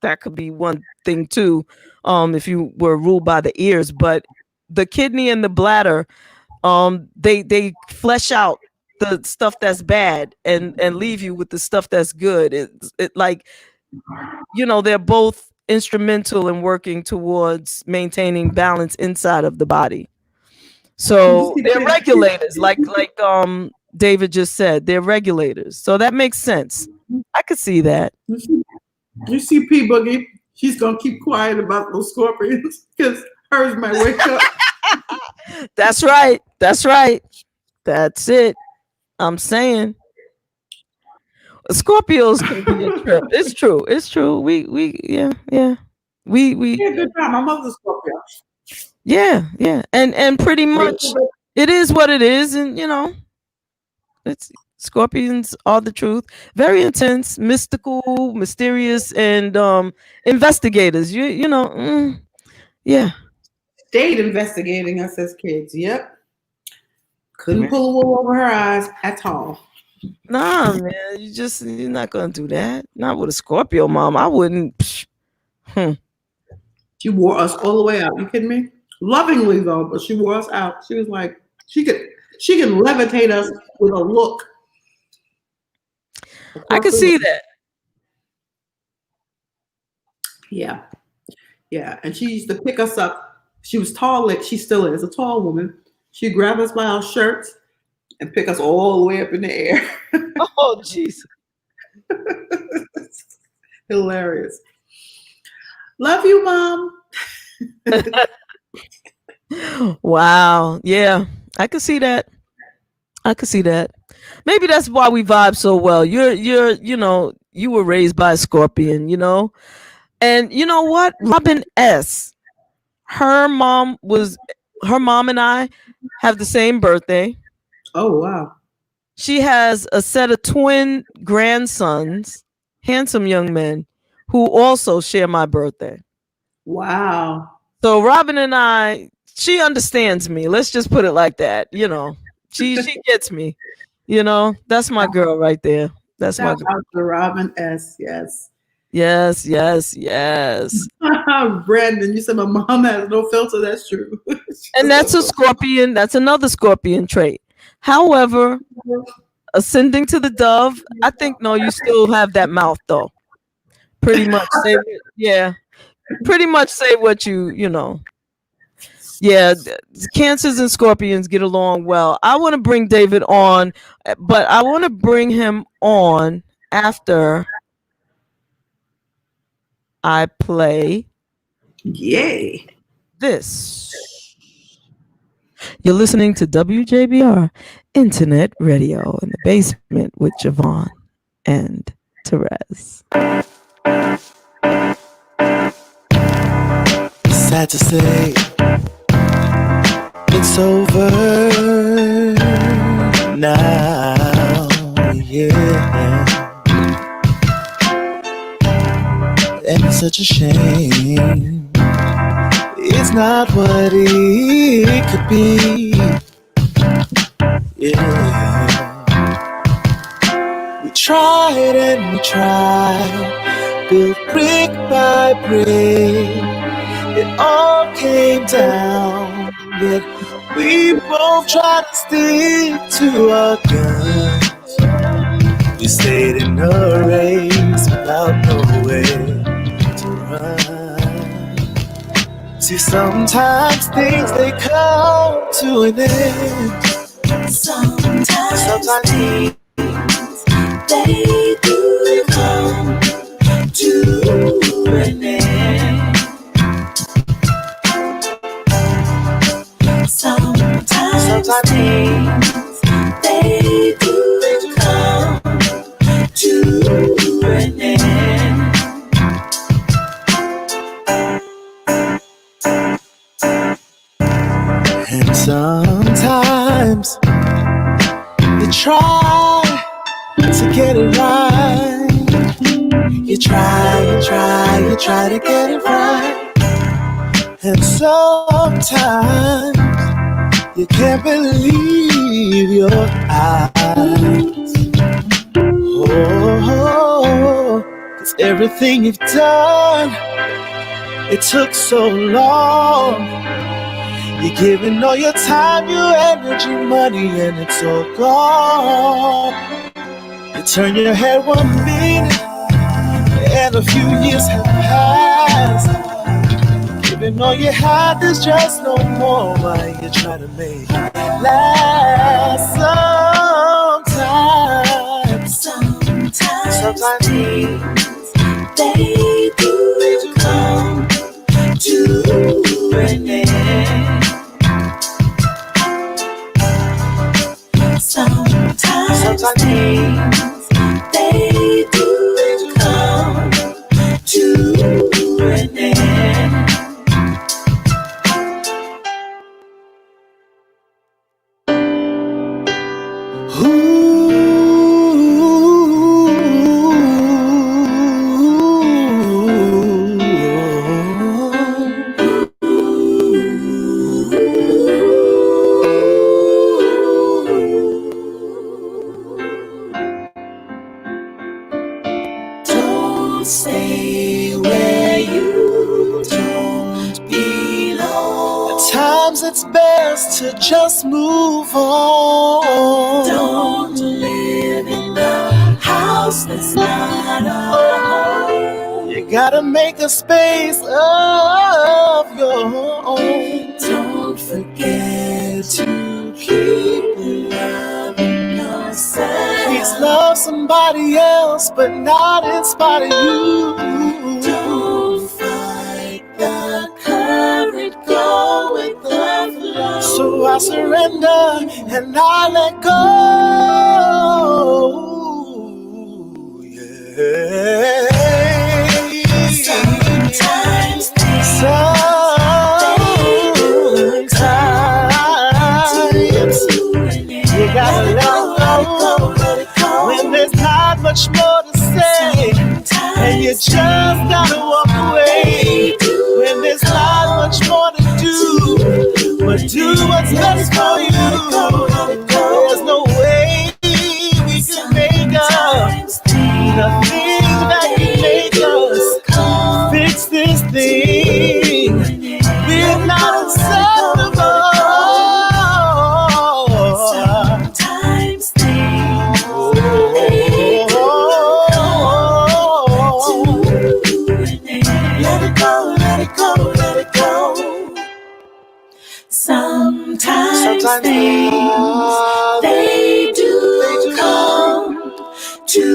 That could be one thing too, if you were ruled by the ears. But the kidney and the bladder, they flesh out the stuff that's bad and leave you with the stuff that's good. It like, you know, they're both instrumental in working towards maintaining balance inside of the body. So they're regulators, like David just said, they're regulators. So that makes sense. I could see that. You see P Boogie, she's gonna keep quiet about those scorpions because hers might wake up. That's right. That's right. That's it. I'm saying Scorpios can be a trip. It's true. It's true. We yeah. We Yeah, good time. My mother's Scorpio. yeah. And pretty much it is what it is, and you know, it's Scorpions are the truth. Very intense, mystical, mysterious, and investigators. You know, yeah. Stayed investigating us as kids. Yep. Couldn't pull a wool over her eyes at all. Nah, man, you're not gonna do that. Not with a Scorpio mom. I wouldn't. She wore us all the way out. You kidding me? Lovingly though, but she wore us out. She was like, she can levitate us with a look. I could see that. Yeah. Yeah. And she used to pick us up. She was tall, like she still is, a tall woman. She'd grab us by our shirts and pick us all the way up in the air. Oh, jeez. Hilarious. Love you, Mom. Wow. Yeah. I could see that. Maybe that's why we vibe so well. You know, you were raised by a Scorpion, you know? And you know what? Robin S. Her mom and I have the same birthday. Oh, wow. She has a set of twin grandsons, handsome young men, who also share my birthday. Wow. So Robin and I, she understands me. Let's just put it like that. You know, she gets me. You know, that's my girl right there. That's my girl. Out to Robin S. Yes. Yes. Brandon, you said my mom has no filter. That's true. And that's a Scorpion. That's another Scorpion trait. However, ascending to the dove, I think, no, you still have that mouth though. Pretty much say, yeah. Pretty much say what you know. Yeah, Cancers and Scorpions get along well. I want to bring David on, but I want to bring him on after I play this. You're listening to WJBR Internet Radio in the basement with JaVonne and Terez. Sad to say, it's over now, yeah. And it's such a shame. It's not what it could be. Yeah. We tried and we tried, built brick by brick. It all came down, yet we both tried to stick to our guns. We stayed in a race without nowhere to run. See, sometimes things they come to an end. Sometimes things they do come to an end. Sometimes things they do come to an end. And sometimes you try to get it right. You try to get it right. And sometimes you can't believe your eyes. Oh, 'cause everything you've done, it took so long. You're giving all your time, your energy, money, and it's all gone. You turn your head 1 minute, and a few years have passed. Giving all you had, there's just no more. Why you try to make it last? Sometimes they do come to an end. Sometimes they do come to an end. Don't stay where you don't belong. At times it's best to just move on. Don't live in the house that's not a home. You gotta make a space of your own. Don't forget to keep loving yourself. Please love somebody else, but not in spite of you. Don't fight the current, go with the flow. So I surrender and I let go. Yeah. Sometimes you gotta let it go. When there's not much more to say, and you just gotta walk away. When there's not much more to do, but do what's best for you. There's no way we can make up nothing that can make us fix this thing. We're not acceptable. Sometimes let it go, let it go, let it go. Sometimes they do come to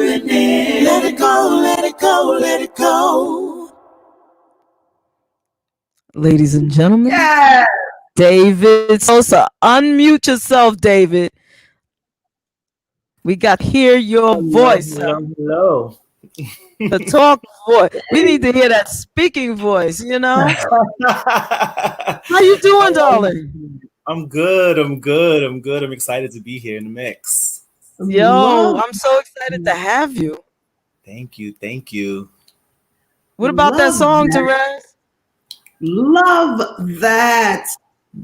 an end. Let it go, let it go, let it go. Ladies and gentlemen, Yes. David Sosa. Unmute yourself, David. We got to hear your voice. Hello. The talk voice. We need to hear that speaking voice, you know? How you doing, darling? I'm good. I'm excited to be here in the mix. Yo, I'm so excited to have you. Thank you. What about that song, Terez? Love that.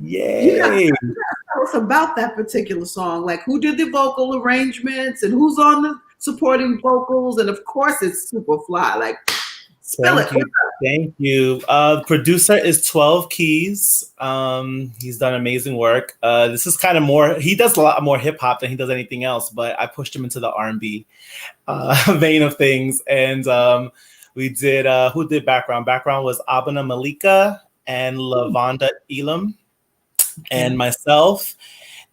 Yay. You gotta tell us about that particular song. Like, who did the vocal arrangements and who's on the supporting vocals? And of course, it's super fly. Like, spill it. Thank you. Producer is 12 Keys. He's done amazing work. This is kind of more, he does a lot more hip hop than he does anything else, but I pushed him into the R&B vein of things. And we did, who did background? Background was Abana Malika and Lavonda Elam and myself.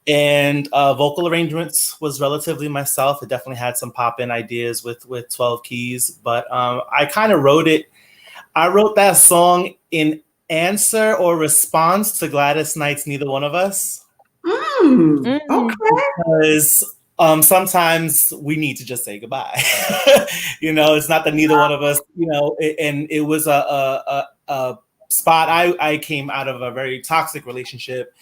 And vocal arrangements was relatively myself. It definitely had some pop-in ideas with 12 Keys, but I kind of wrote it. I wrote that song in answer or response to Gladys Knight's Neither One of Us. Okay. Because sometimes we need to just say goodbye. You know, it's not that neither one of us, you know, and it was a spot. I came out of a very toxic relationship,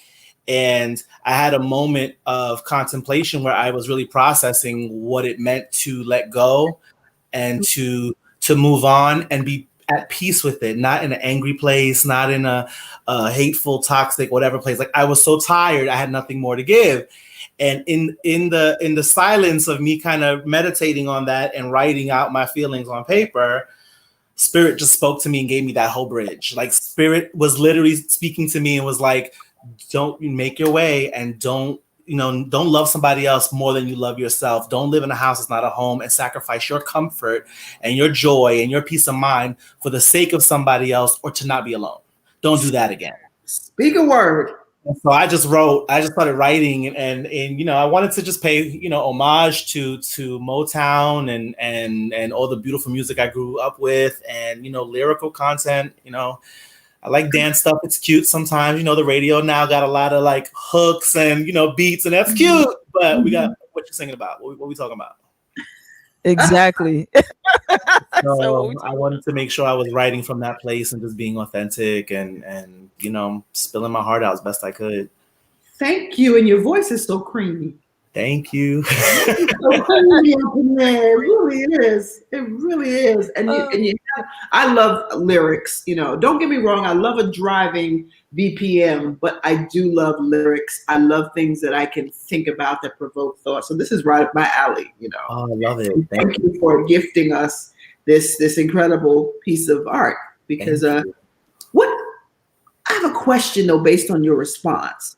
and I had a moment of contemplation where I was really processing what it meant to let go and to move on and be at peace with it, not in an angry place, not in a hateful, toxic, whatever place. Like, I was so tired, I had nothing more to give. And in the silence of me kind of meditating on that and writing out my feelings on paper, Spirit just spoke to me and gave me that whole bridge. Like Spirit was literally speaking to me and was like, don't make your way and don't love somebody else more than you love yourself. Don't live in a house that's not a home and sacrifice your comfort and your joy and your peace of mind for the sake of somebody else or to not be alone. Don't do that again. Speak a word. And so I just started writing and I wanted to just pay, homage to Motown and all the beautiful music I grew up with and, lyrical content, I like dance stuff. It's cute sometimes. The radio now got a lot of like hooks and, beats and that's cute. But we got what you're singing about. What we talking about? Exactly. So I wanted to make sure I was writing from that place and just being authentic and spilling my heart out as best I could. Thank you. And your voice is so creamy. Thank you. It really is. It really is. And I love lyrics. Don't get me wrong. I love a driving BPM, but I do love lyrics. I love things that I can think about that provoke thought. So this is right up my alley. Oh, I love it. Thank you for gifting us this incredible piece of art. Because I have a question though, based on your response.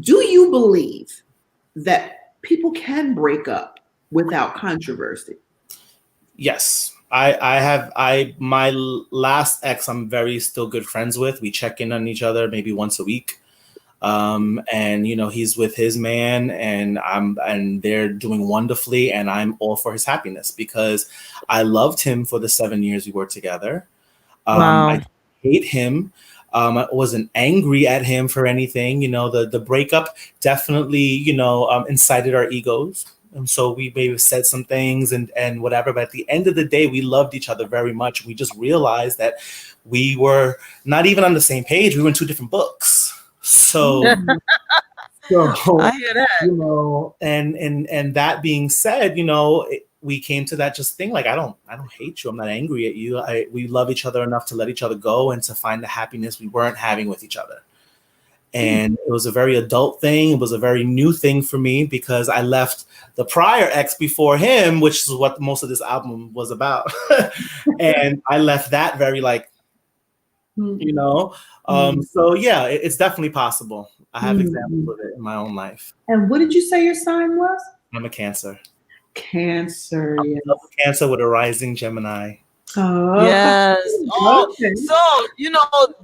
Do you believe that people can break up without controversy? Yes. My last ex, I'm still good friends with. We check in on each other maybe once a week. And he's with his man and they're doing wonderfully. And I'm all for his happiness because I loved him for the 7 years we were together. Wow. I hate him. I wasn't angry at him for anything. The breakup definitely, incited our egos. And so we maybe said some things and whatever. But at the end of the day, we loved each other very much. We just realized that we were not even on the same page. We were in two different books. So, I hear that. and that being said, we came to that just thing like I don't hate you. I'm not angry at you. We love each other enough to let each other go and to find the happiness we weren't having with each other. And it was a very adult thing. It was a very new thing for me because I left the prior ex before him, which is what most of this album was about. And I left that very so yeah, it's definitely possible. I have examples of it in my own life. And what did you say your sign was? I'm a Cancer. Cancer. Yes. Cancer with a rising Gemini. Oh, yes. Oh, okay. So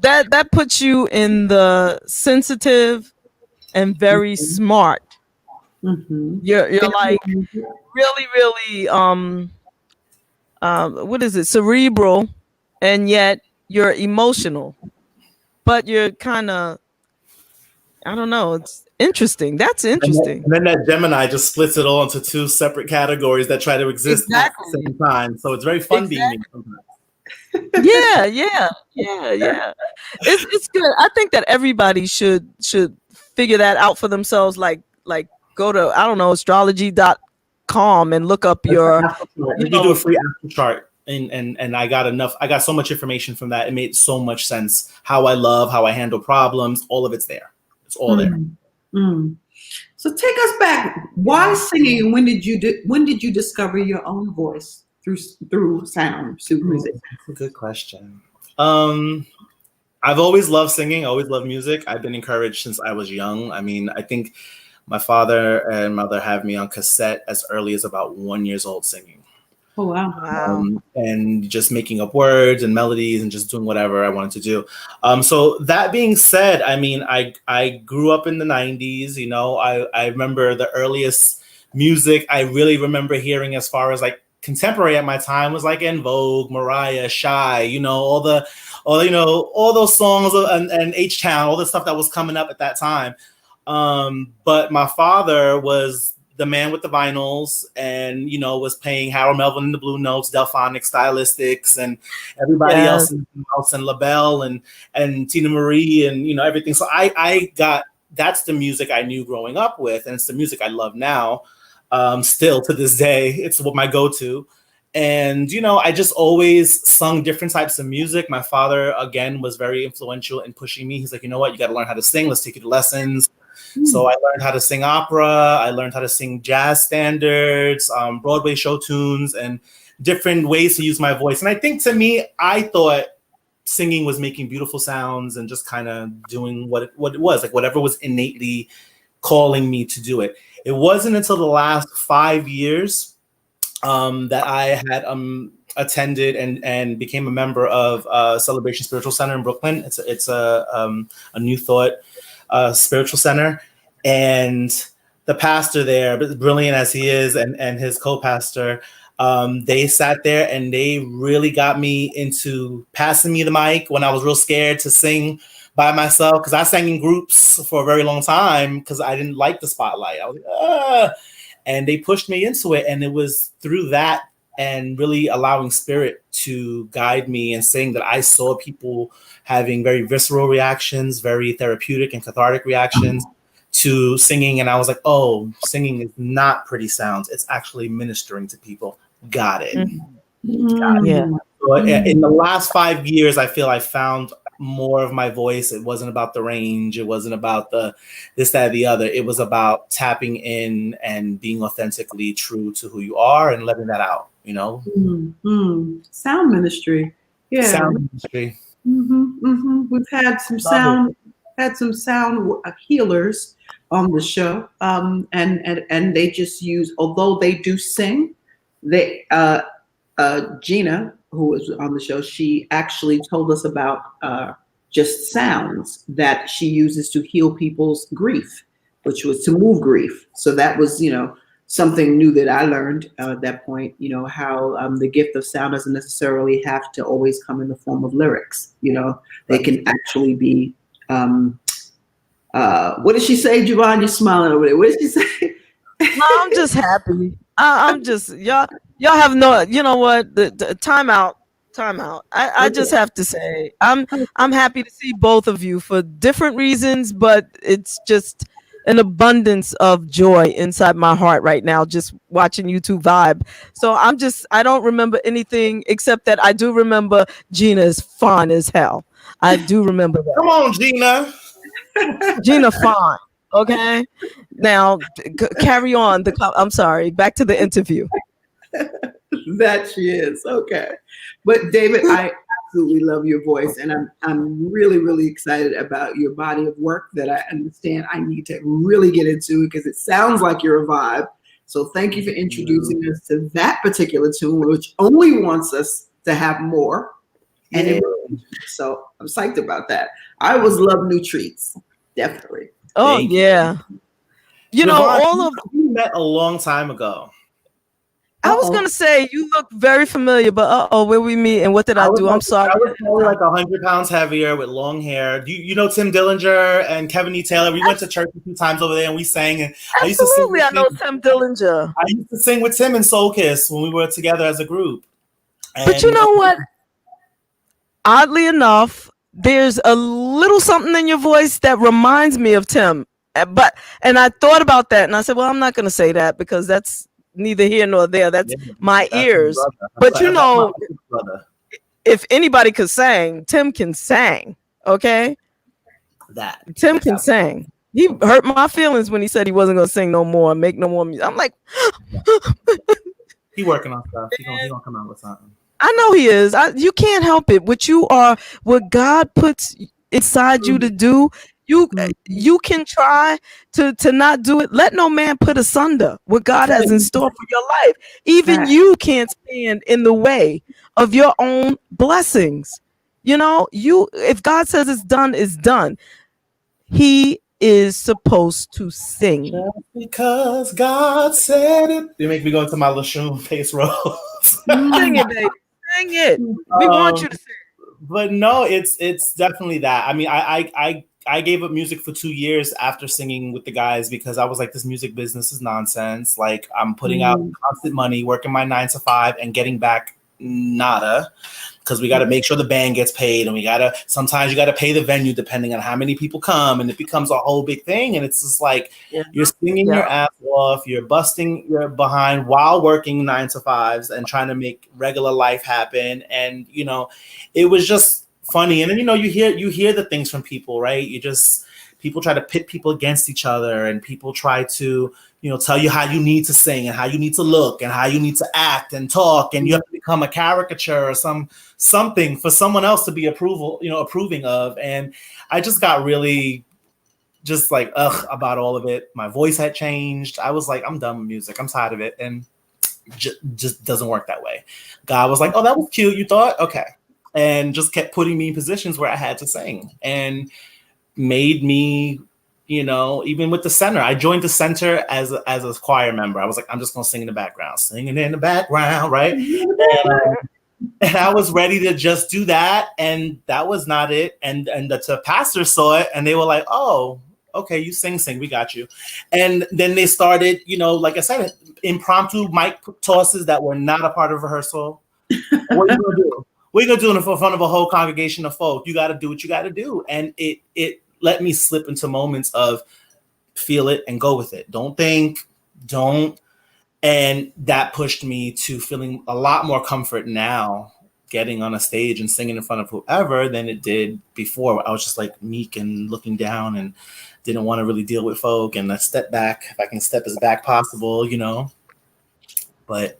that puts you in the sensitive and very smart. Mm-hmm. You're like really, really what is it? Cerebral, and yet you're emotional, but you're kind of, I don't know. It's interesting. That's interesting. And then that Gemini just splits it all into two separate categories that try to exist at the same time. So it's very fun being me sometimes. Yeah. It's good. I think that everybody should figure that out for themselves. Like go to, I don't know, astrology.com and look up your. You do a free astro chart. And I got so much information from that. It made so much sense. How I love, how I handle problems, all of it's there. It's all there. So take us back. Why singing? When did you discover your own voice through sound, through music? That's a good question. I've always loved singing. Always loved music. I've been encouraged since I was young. I mean, I think my father and mother have me on cassette as early as about 1 year old singing. Oh, wow. And just making up words and melodies and just doing whatever I wanted to do. So that being said, I mean, I grew up in the 90s. I remember the earliest music I really remember hearing as far as like contemporary at my time was like En Vogue, Mariah, Shy, all those songs and H-Town, all the stuff that was coming up at that time. But my father was the man with the vinyls and, was playing Harold Melvin and the Blue Notes, Delphonic, Stylistics, and everybody else in the house, and LaBelle and Tina Marie and, everything. So that's the music I knew growing up with. And it's the music I love now. Still to this day, it's what my go-to. And, I just always sung different types of music. My father, again, was very influential in pushing me. He's like, you know what, you got to learn how to sing. Let's take you to lessons. So I learned how to sing opera. I learned how to sing jazz standards, Broadway show tunes. And different ways to use my voice. And I think to me, I thought singing was making beautiful sounds and just kind of doing what it was, like whatever was innately calling me to do it. It wasn't until the last 5 years that I had attended and became a member of Celebration Spiritual Center in Brooklyn. It's a New Thought spiritual center, and the pastor there, brilliant as he is, and his co-pastor, they sat there and they really got me into passing me the mic when I was real scared to sing by myself, because I sang in groups for a very long time because I didn't like the spotlight. I was like, and they pushed me into it, and it was through that and really allowing spirit to guide me and sing that I saw people having very visceral reactions, very therapeutic and cathartic reactions to singing. And I was like, oh, singing is not pretty sounds. It's actually ministering to people. Got it. Got it. Yeah. So in the last 5 years, I feel I found more of my voice. It wasn't about the range. It wasn't about the this, that, the other. It was about tapping in and being authentically true to who you are and letting that out, you know? Sound ministry. Yeah. Sound ministry. We've had some sound healers on the show. And they just use, although they do sing, they Gina, who was on the show, she actually told us about just sounds that she uses to heal people's grief, which was to move grief. So that was, something new that I learned at that point, how the gift of sound doesn't necessarily have to always come in the form of lyrics. They can actually be, what did she say, JaVonne? You're smiling over there. What did she say? No, I'm just happy. I'm just, y'all have no, you know what, the time out. I just have to say, I'm happy to see both of you for different reasons, but it's just an abundance of joy inside my heart right now, just watching you two vibe. So I don't remember anything except that I do remember Gina is fine as hell. I do remember that. Come on, Gina. Gina fine. Okay. Now carry on. I'm sorry. Back to the interview. That she is. Okay. But David, I absolutely love your voice, and I'm really, really excited about your body of work that I understand I need to really get into, because it sounds like you're a vibe. So thank you for introducing us to that particular tune, which only wants us to have more. And so I'm psyched about that. I always love new treats. Definitely. Oh, yeah. JaVonne, we met a long time ago. I was gonna say you look very familiar, but where we meet and what did I do? I'm sorry. I was probably like 100 pounds heavier with long hair. You know Tim Dillinger and Kevin E. Taylor? We went to church a few times over there and we sang. And Absolutely, I know Tim Dillinger. I used to sing with Tim and Soul Kiss when we were together as a group. But you know what? Oddly enough, there's a little something in your voice that reminds me of Tim. And I thought about that and I said, well, I'm not going to say that because that's neither here nor there. That's my ears. But if anybody could sing, Tim can sing. Okay. Tim can sing. He hurt my feelings when he said he wasn't going to sing no more, make no more music. I'm like, he working on stuff. He gonna come out with something. I know he is. You can't help it. What God puts inside you to do, you can try to not do it. Let no man put asunder what God has in store for your life. Even you can't stand in the way of your own blessings. If God says it's done, it's done. He is supposed to sing. Just because God said it. You make me go into my LaShoon face rose. Sing it, baby. Sing it. We want you to sing. But no, it's definitely that. I mean, I gave up music for 2 years after singing with the guys because I was like, this music business is nonsense. Like, I'm putting out constant money, working my 9 to 5 and getting back nada, because we got to make sure the band gets paid, and sometimes you got to pay the venue depending on how many people come, and it becomes a whole big thing. And it's just like, you're singing your ass off, you're busting your behind while working 9 to 5s and trying to make regular life happen. And, it was just funny. And then, you hear the things from people, right? people try to pit people against each other, and people try to, tell you how you need to sing and how you need to look and how you need to act and talk, and you have to become a caricature or something for someone else to be approving of. And I just got really just like about all of it. My voice had changed. I was like, I'm done with music. I'm tired of it. And just doesn't work that way. God was like, oh, that was cute. You thought? Okay. And just kept putting me in positions where I had to sing, and made me, even with the center, I joined the center as a choir member. I was like, I'm just going to sing in the background, right? And I was ready to just do that. And that was not it. And the pastor saw it, and they were like, oh, okay, you sing, we got you. And then they started, like I said, impromptu mic tosses that were not a part of rehearsal. What are you gonna do? What are you gonna do in front of a whole congregation of folk? You got to do what you got to do. And it let me slip into moments of feel it and go with it. Don't think, don't. And that pushed me to feeling a lot more comfort now getting on a stage and singing in front of whoever than it did before. I was just like meek and looking down and didn't want to really deal with folk. And I stepped back, if I can step as back possible, But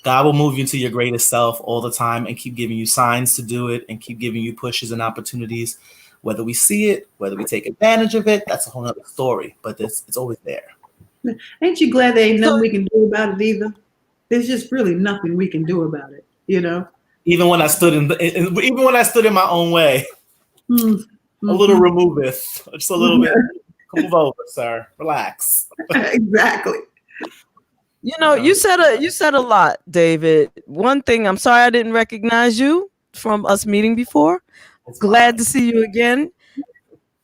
God will move you into your greatest self all the time and keep giving you signs to do it and keep giving you pushes and opportunities. Whether we see it, whether we take advantage of it, that's a whole other story. But it's always there. Ain't you glad there ain't nothing we can do about it either? There's just really nothing we can do about it, Even when I stood in my own way, mm-hmm. A little removeth, just a little bit. Move over, sir. Relax. Exactly. You said a lot, David. One thing, I'm sorry I didn't recognize you from us meeting before. Glad to see you again.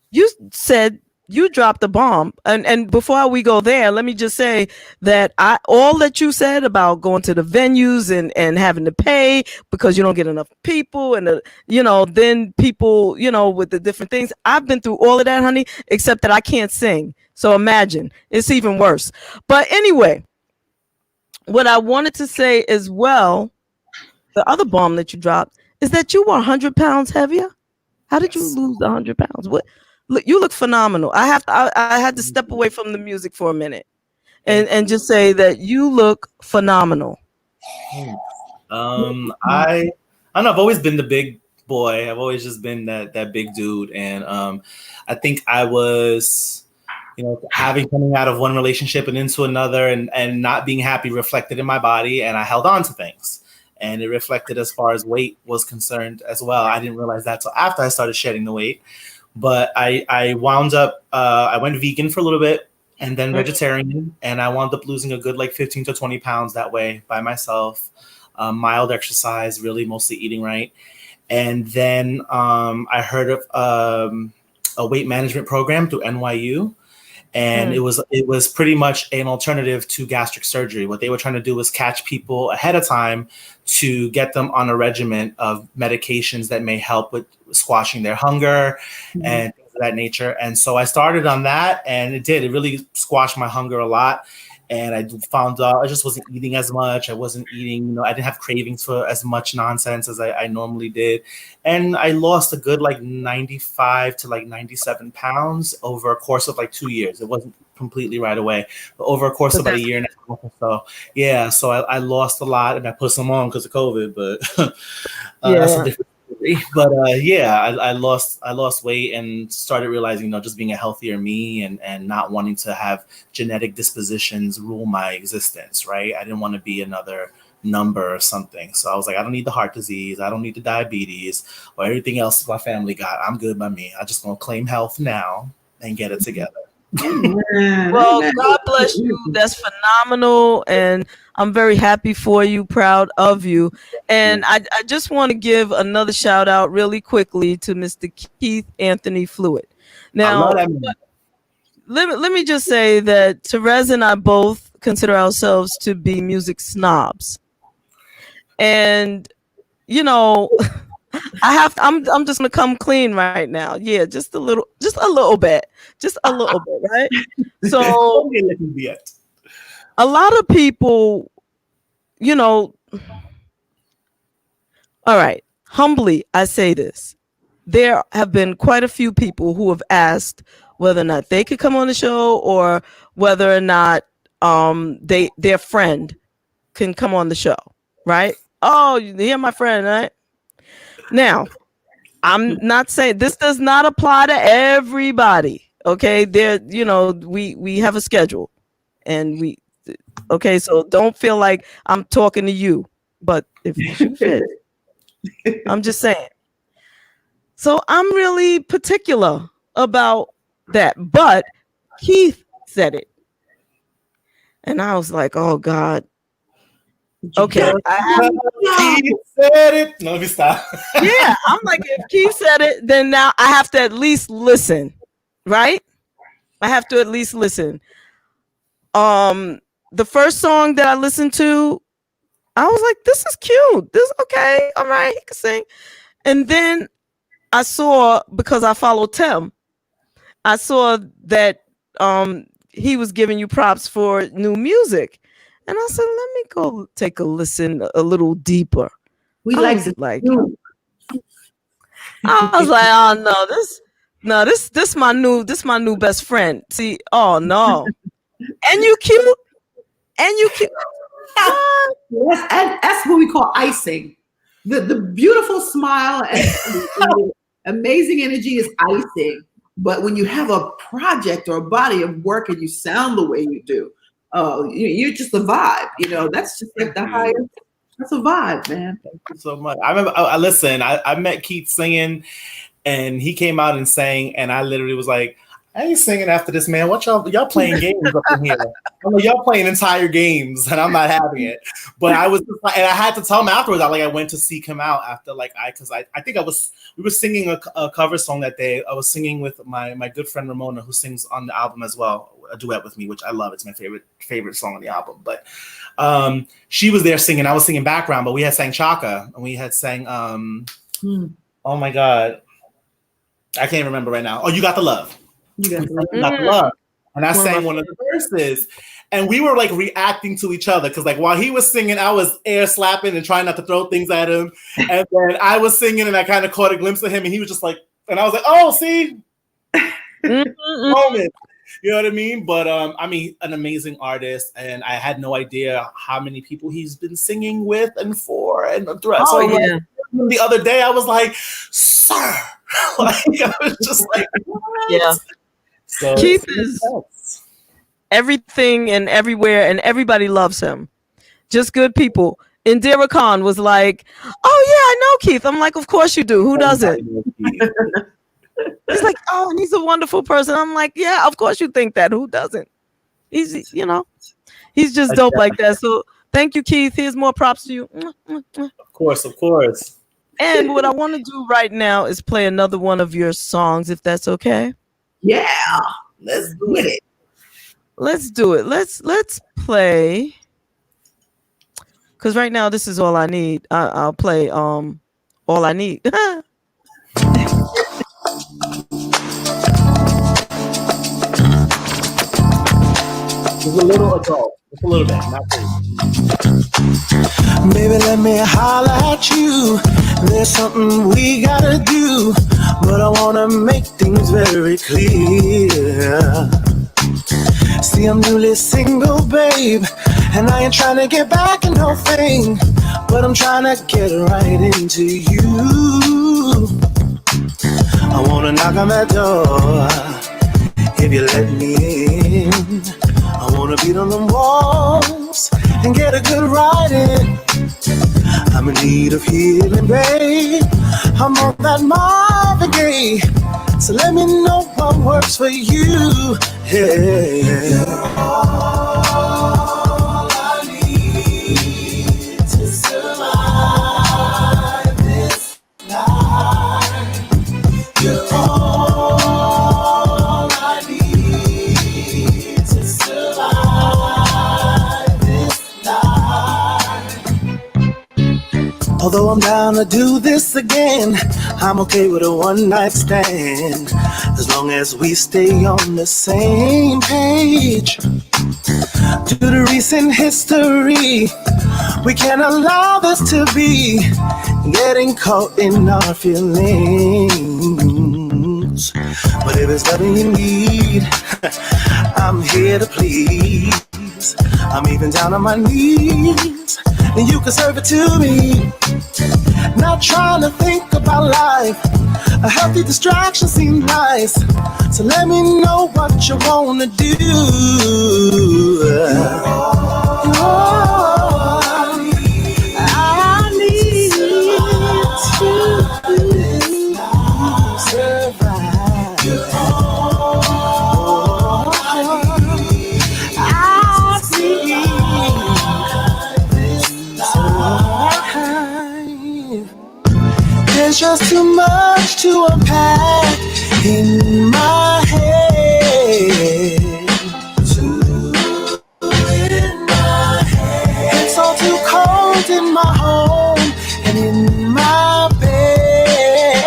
You said you dropped a bomb, and before we go there, let me just say that all that you said about going to the venues and having to pay because you don't get enough people, and then people with the different things. I've been through all of that, honey, except that I can't sing. So imagine, it's even worse. But anyway, what I wanted to say as well, the other bomb that you dropped, is that you were 100 pounds heavier. How did you lose the 100 pounds? What? Look, you look phenomenal. I had to step away from the music for a minute and just say that you look phenomenal. I don't know. I've always been the big boy. I've always just been that big dude. And I think I was, coming out of one relationship and into another and not being happy reflected in my body. And I held on to things. And it reflected as far as weight was concerned as well. I didn't realize that till after I started shedding the weight. But I wound up, I went vegan for a little bit and then vegetarian. And I wound up losing a good 15 to 20 pounds that way by myself. Mild exercise, really mostly eating right. And then I heard of a weight management program through NYU. And it was pretty much an alternative to gastric surgery. What they were trying to do was catch people ahead of time to get them on a regimen of medications that may help with squashing their hunger and things of that nature. And so I started on that, and it really squashed my hunger a lot. And I found out I just wasn't eating as much. I wasn't eating, I didn't have cravings for as much nonsense as I normally did. And I lost a good 95 to 97 pounds over a course of 2 years. It wasn't completely right away, but over a course of about a year and a half or so. Yeah, so I lost a lot, and I put some on because of COVID, but that's a different story. But I lost weight and started realizing, just being a healthier me and not wanting to have genetic dispositions rule my existence, right? I didn't want to be another number or something. So I was like, I don't need the heart disease. I don't need the diabetes or everything else my family got. I'm good by me. I just want to claim health now and get it together. Well, God bless you. That's phenomenal. And I'm very happy for you, proud of you. And I just want to give another shout out really quickly to Mr. Keith Anthony Fluid. Now, let me just say that Terez and I both consider ourselves to be music snobs. And, I'm just gonna come clean right now. Yeah, just a little bit, right? So a lot of people, all right, humbly, I say this. There have been quite a few people who have asked, whether or not they could come on the show or whether or not their friend can come on the show, right? Oh, you're my friend, right? Now, I'm not saying this does not apply to everybody. Okay, we have a schedule, and okay, so don't feel like I'm talking to you, but if you fit, I'm just saying. So I'm really particular about that, but Keith said it, and I was like, oh God. Okay. Keith said it. No, let me stop. Yeah, I'm like, if Keith said it, then now I have to at least listen, right? I have to at least listen. The first song that I listened to, I was like, this is cute. This is okay. All right, he can sing. And then I saw, because I follow Tim, I saw that he was giving you props for new music. And I said, let me go take a listen a little deeper. We I like was to like, I was like, oh no, this my new best friend. See, oh no. And you cute. Yes, and that's what we call icing. The beautiful smile and the amazing energy is icing. But when you have a project or a body of work and you sound the way you do, you're just a vibe. That's just like the highest. That's a vibe, man. Thank you so much. I remember. I met Keith singing, and he came out and sang, and I literally was like, I ain't singing after this, man. What y'all playing games up in here? I'm like, y'all playing entire games, and I'm not having it. But I was, and I had to tell him afterwards. I went to seek him out after, because I think we were singing a cover song that day. I was singing with my good friend Ramona, who sings on the album as well, a duet with me, which I love. It's my favorite song on the album. But she was there singing. I was singing background, but we had sang Chaka, and we had sang oh my God, I can't remember right now. Oh, You Got the Love. Got the love. And I sang one of the verses, and we were like reacting to each other because while he was singing, I was air slapping and trying not to throw things at him, and then I was singing and I kind of caught a glimpse of him, and he was just like, and I was like, oh, see, moment, you know what I mean? But an amazing artist, and I had no idea how many people he's been singing with and for and throughout. Oh, yeah. The other day, I was like, sir, I was just like, what? Yeah. So Keith is everything and everywhere, and everybody loves him. Just good people. Indira Khan was like, oh yeah, I know Keith. I'm like, of course you do. Who doesn't? He's like, oh, and he's a wonderful person. I'm like, yeah, of course you think that. Who doesn't? He's just dope like that. So thank you, Keith. Here's more props to you. Of course. And what I want to do right now is play another one of your songs, if that's okay. Yeah, let's do it. Let's do it. Let's play. Because right now this is all I need. I'll play All I Need. It's a little adult. It's a little bit, not crazy. Baby, let me holler at you. There's something we gotta do, but I wanna make things very clear. See, I'm newly single, babe, and I ain't trying to get back in no thing, but I'm trying to get right into you. I wanna knock on that door, if you let me in. I wanna beat on them walls and get a good ride in. I'm in need of healing, babe. I'm on that Marvin Gaye, so let me know what works for you. Hey, you're all I need to survive this life. You're all I need to survive this life. Although I'm down to do this again, I'm okay with a one-night stand, as long as we stay on the same page. Due to recent history, we can't allow this to be getting caught in our feelings. But if there's nothing you need, I'm here to please. I'm even down on my knees, and you can serve it to me. Not trying to think about life, a healthy distraction seems nice. So let me know what you wanna do. I need to survive. There's just too much to unpack in my head. It's all too cold in my home and in my bed.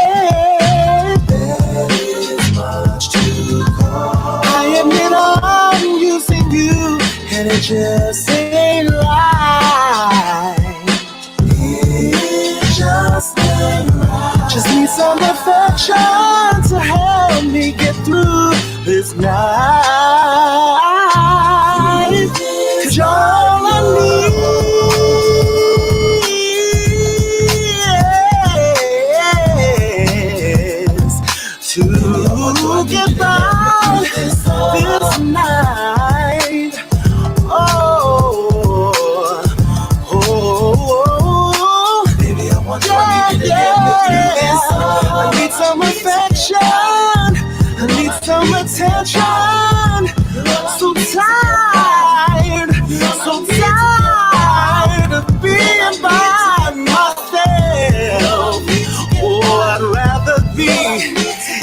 There is much too cold. I admit I'm using you, and it just ain't right. It just ain't right. Just need some affection to help me get through this night. 'Cause you're all I need is to get by this night. Baby, I want you to get through this. I need some affection, I need some attention. So tired of being by myself. Oh, I'd rather be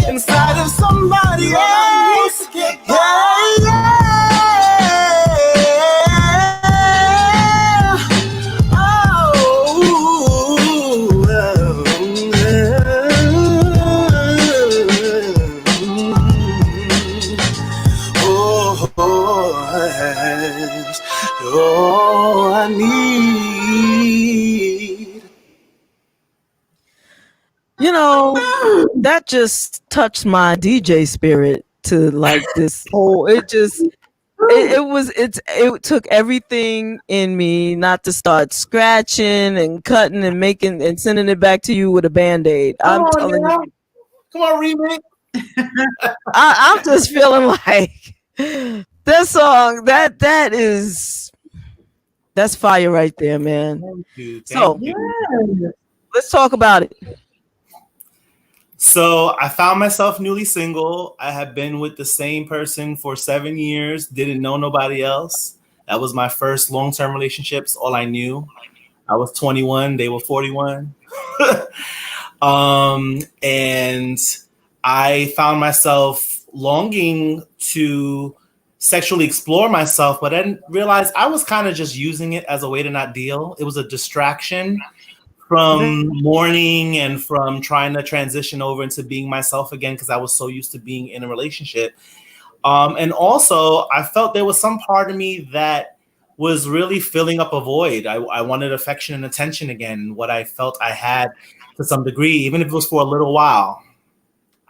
inside of somebody else. Yeah. All I need. You know, that just touched my DJ spirit to like this whole, it took everything in me not to start scratching and cutting and making and sending it back to you with a Band-Aid. I'm telling you. Come on, remake. I'm just feeling like that song, that's fire right there, man. Thank you. Let's talk about it. So I found myself newly single. I had been with the same person for 7 years, didn't know nobody else. That was my first long-term relationships, all I knew. I was 21, they were 41. And I found myself longing to sexually explore myself, but I didn't realize I was kind of just using it as a way to not deal. It was a distraction from mourning and from trying to transition over into being myself again, because I was so used to being in a relationship. And also, I felt there was some part of me that was really filling up a void. I wanted affection and attention again, what I felt I had to some degree, even if it was for a little while.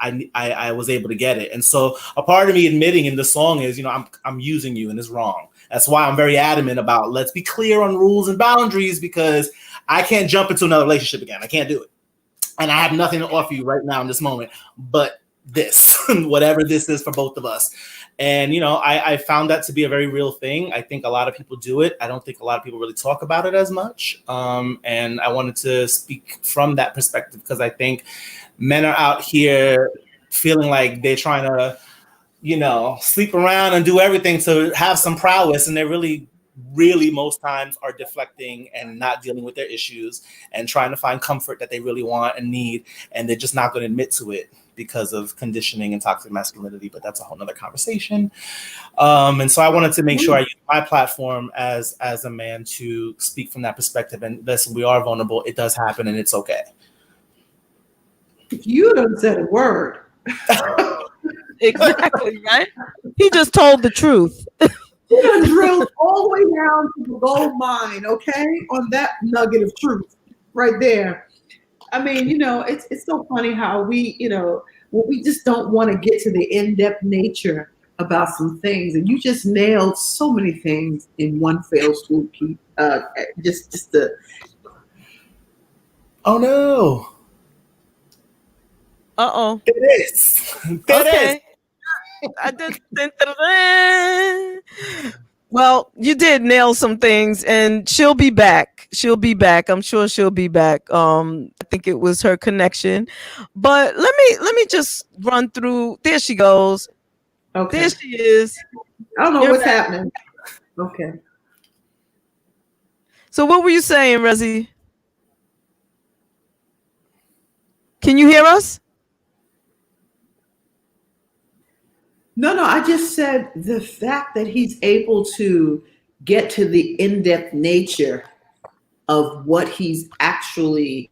I was able to get it. And so a part of me admitting in the song is, I'm using you and it's wrong. That's why I'm very adamant about let's be clear on rules and boundaries, because I can't jump into another relationship again. I can't do it. And I have nothing to offer you right now in this moment, but this, whatever this is for both of us. And, I found that to be a very real thing. I think a lot of people do it. I don't think a lot of people really talk about it as much. And I wanted to speak from that perspective, because I think men are out here feeling like they're trying to, sleep around and do everything to have some prowess. And they're really most times are deflecting and not dealing with their issues and trying to find comfort that they really want and need. And they're just not going to admit to it because of conditioning and toxic masculinity. But that's a whole nother conversation. And so I wanted to make sure I use my platform as a man to speak from that perspective. And listen, we are vulnerable. It does happen and it's okay. You done said a word. Exactly, right? He just told the truth. You done drilled all the way down to the gold mine, okay? On that nugget of truth right there. I mean, it's so funny how we, Well, we just don't want to get to the in-depth nature about some things, and you just nailed so many things in one fell swoop. Just the Oh no. Uh-oh. Terez. Okay. I did. Well, you did nail some things, and she'll be back. She'll be back. I'm sure she'll be back. I think it was her connection, but let me just run through. There she goes. okay. There she is. I don't know You're what's back. happening. Okay. So what were you saying, Rezi? Can you hear us? No, I just said the fact that he's able to get to the in-depth nature of what he's actually.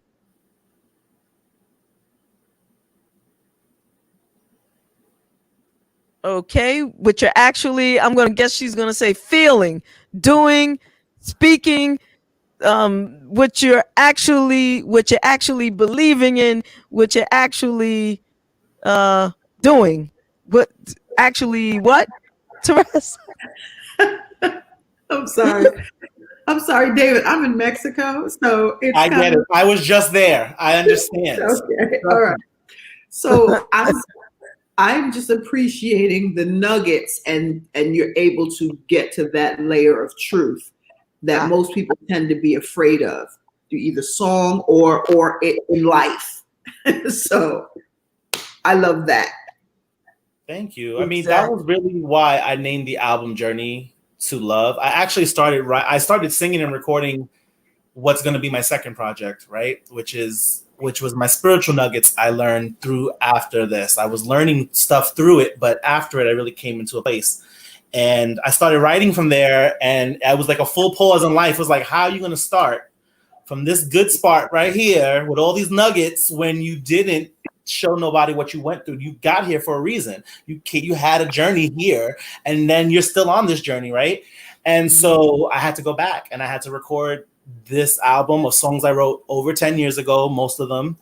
Okay, which you're actually, I'm gonna guess she's gonna say feeling, doing, speaking, what you're actually believing in, what you're actually doing. What actually what? Terez? I'm sorry. I'm sorry, David. I'm in Mexico, so it's I kind get it. I was just there. I understand. Okay, all right. So I'm just appreciating the nuggets, and you're able to get to that layer of truth that most people tend to be afraid of through either song or in life. So I love that. Thank you. I mean, that was really why I named the album Journey to Love. I actually started singing and recording what's going to be my second project, right? Which was my spiritual nuggets I learned through after this. I was learning stuff through it, but after it, I really came into a place. And I started writing from there, and I was like a full pause in life. It was like, how are you going to start from this good spot right here with all these nuggets when you didn't show nobody what you went through? You got here for a reason. You had a journey here, and then you're still on this journey, right? And so I had to go back, and I had to record this album of songs I wrote over 10 years ago, most of them,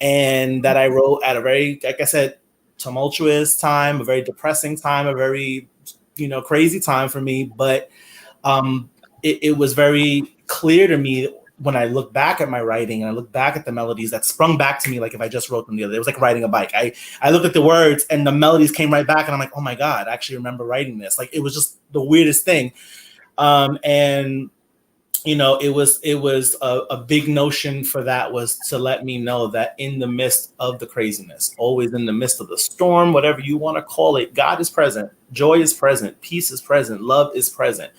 and that I wrote at a very, like I said, tumultuous time, a very depressing time, a very, crazy time for me. But it was very clear to me when I look back at my writing and I look back at the melodies that sprung back to me, like if I just wrote them the other day. It was like riding a bike. I looked at the words and the melodies came right back, and I'm like, oh my God, I actually remember writing this. Like, it was just the weirdest thing. And it was a big notion for that, was to let me know that in the midst of the craziness, always in the midst of the storm, whatever you want to call it, God is present, joy is present, peace is present, love is present.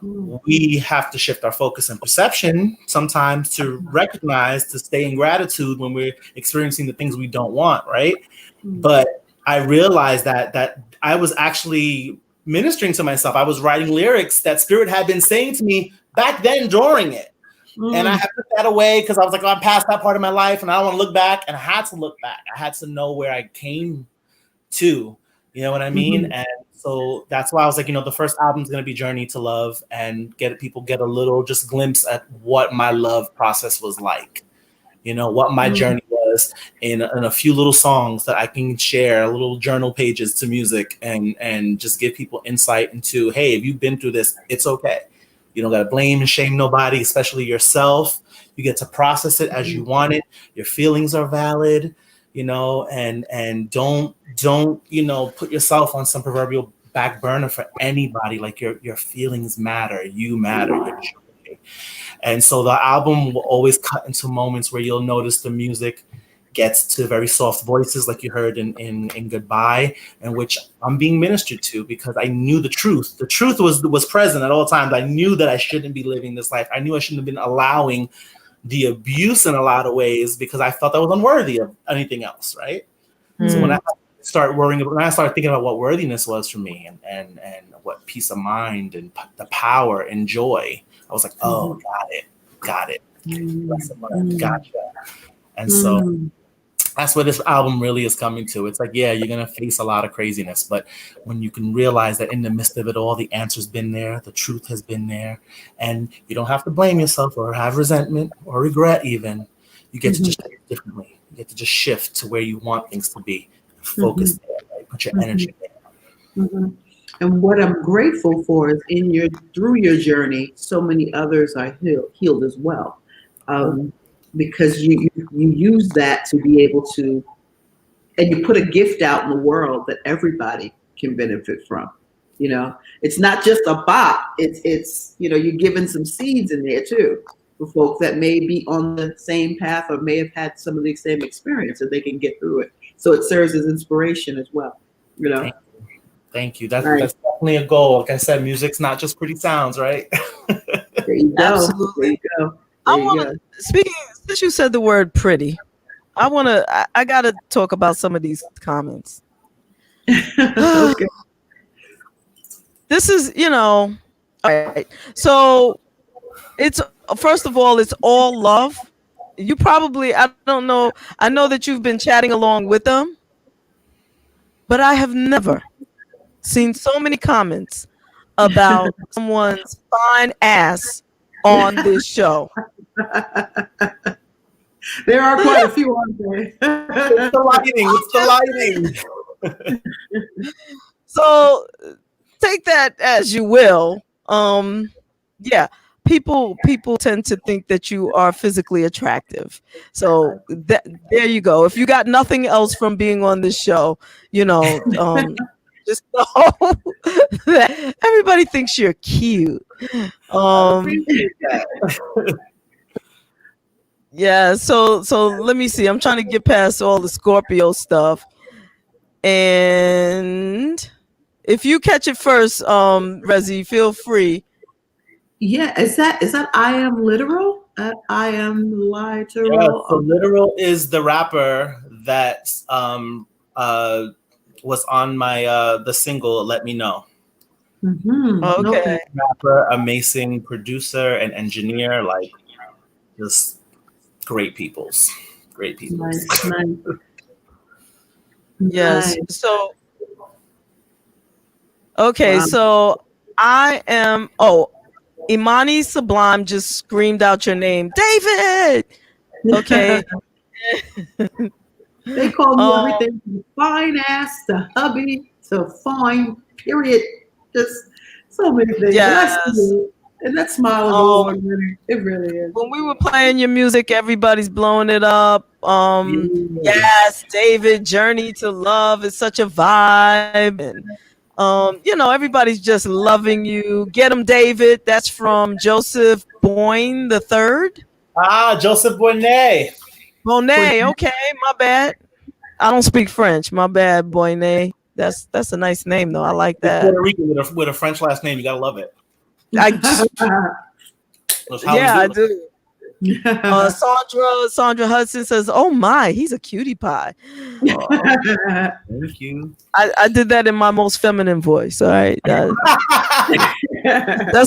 We have to shift our focus and perception sometimes to recognize, to stay in gratitude when we're experiencing the things we don't want, right? But I realized that I was actually ministering to myself. I was writing lyrics that Spirit had been saying to me back then during it. And I had put that away because I was like, I'm past that part of my life and I don't want to look back. And I had to look back. I had to know where I came to, you know what I mean? And so that's why I was like, the first album is going to be Journey to Love, and people get a little just glimpse at what my love process was like, what my journey was in a few little songs that I can share, little journal pages to music, and just give people insight into, hey, if you've been through this, it's okay. You don't got to blame and shame nobody, especially yourself. You get to process it as you want it. Your feelings are valid, and don't put yourself on some proverbial back burner for anybody. Like, your feelings matter. You matter. Your joy. And so the album will always cut into moments where you'll notice the music gets to very soft voices, like you heard in Goodbye, in which I'm being ministered to because I knew the truth. The truth was present at all times. I knew that I shouldn't be living this life. I knew I shouldn't have been allowing the abuse in a lot of ways because I felt I was unworthy of anything else, right? So when I started thinking about what worthiness was for me and what peace of mind and the power and joy, I was like, oh, got it. Gotcha. And so that's what this album really is coming to. It's like, yeah, you're going to face a lot of craziness, but when you can realize that in the midst of it all, the answer's been there, the truth has been there, and you don't have to blame yourself or have resentment or regret even. You get to just do it differently. You get to just shift to where you want things to be focus there, right? Put your energy there. Mm-hmm. And what I'm grateful for is through your journey, so many others are healed as well, because you use that to be able to, and you put a gift out in the world that everybody can benefit from. You know, it's not just a bop. It's you're giving some seeds in there too for folks that may be on the same path or may have had some of the same experience, so they can get through it. So it serves as inspiration as well. You know. Thank you. That's definitely a goal. Like I said, music's not just pretty sounds, right? There you go. Absolutely. There you go. I want to, speaking, since you said the word pretty, I got to talk about some of these comments. Okay. This is, all right. So it's, first of all, it's all love. You probably, I don't know. I know that you've been chatting along with them, but I have never seen so many comments about someone's fine ass on this show. There are quite a few on there. It's the lighting. So take that as you will. Yeah, people tend to think that you are physically attractive. So there you go. If you got nothing else from being on this show, just know that everybody thinks you're cute. Yeah, so let me see. I'm trying to get past all the Scorpio stuff. And if you catch it first, Rezi, feel free. Yeah, is that I am literal? I am literal. Yeah, so literal is the rapper that was on my the single "Let Me Know." Mm-hmm. Okay. Rapper, amazing producer and engineer, like just great peoples. Nice. Yes. Nice. So okay, Wow. so I am Imani Sublime just screamed out your name, David. Okay. They call me everything from fine ass to hubby to fine, period. Just so many things. Yes. And that smile is all really, it really is. When we were playing your music, everybody's blowing it up. Yes, David, Journey to Love is such a vibe. And everybody's just loving you. Get him, David. That's from Joseph Boyne the Third. Joseph Boyne. Bonet, okay, my bad. I don't speak French. My bad, Boyne. That's a nice name though. I like that. Puerto Rican with a French last name. You gotta love it. I do. Sandra Hudson says, "Oh my, he's a cutie pie." Thank you. I did that in my most feminine voice. All right, that's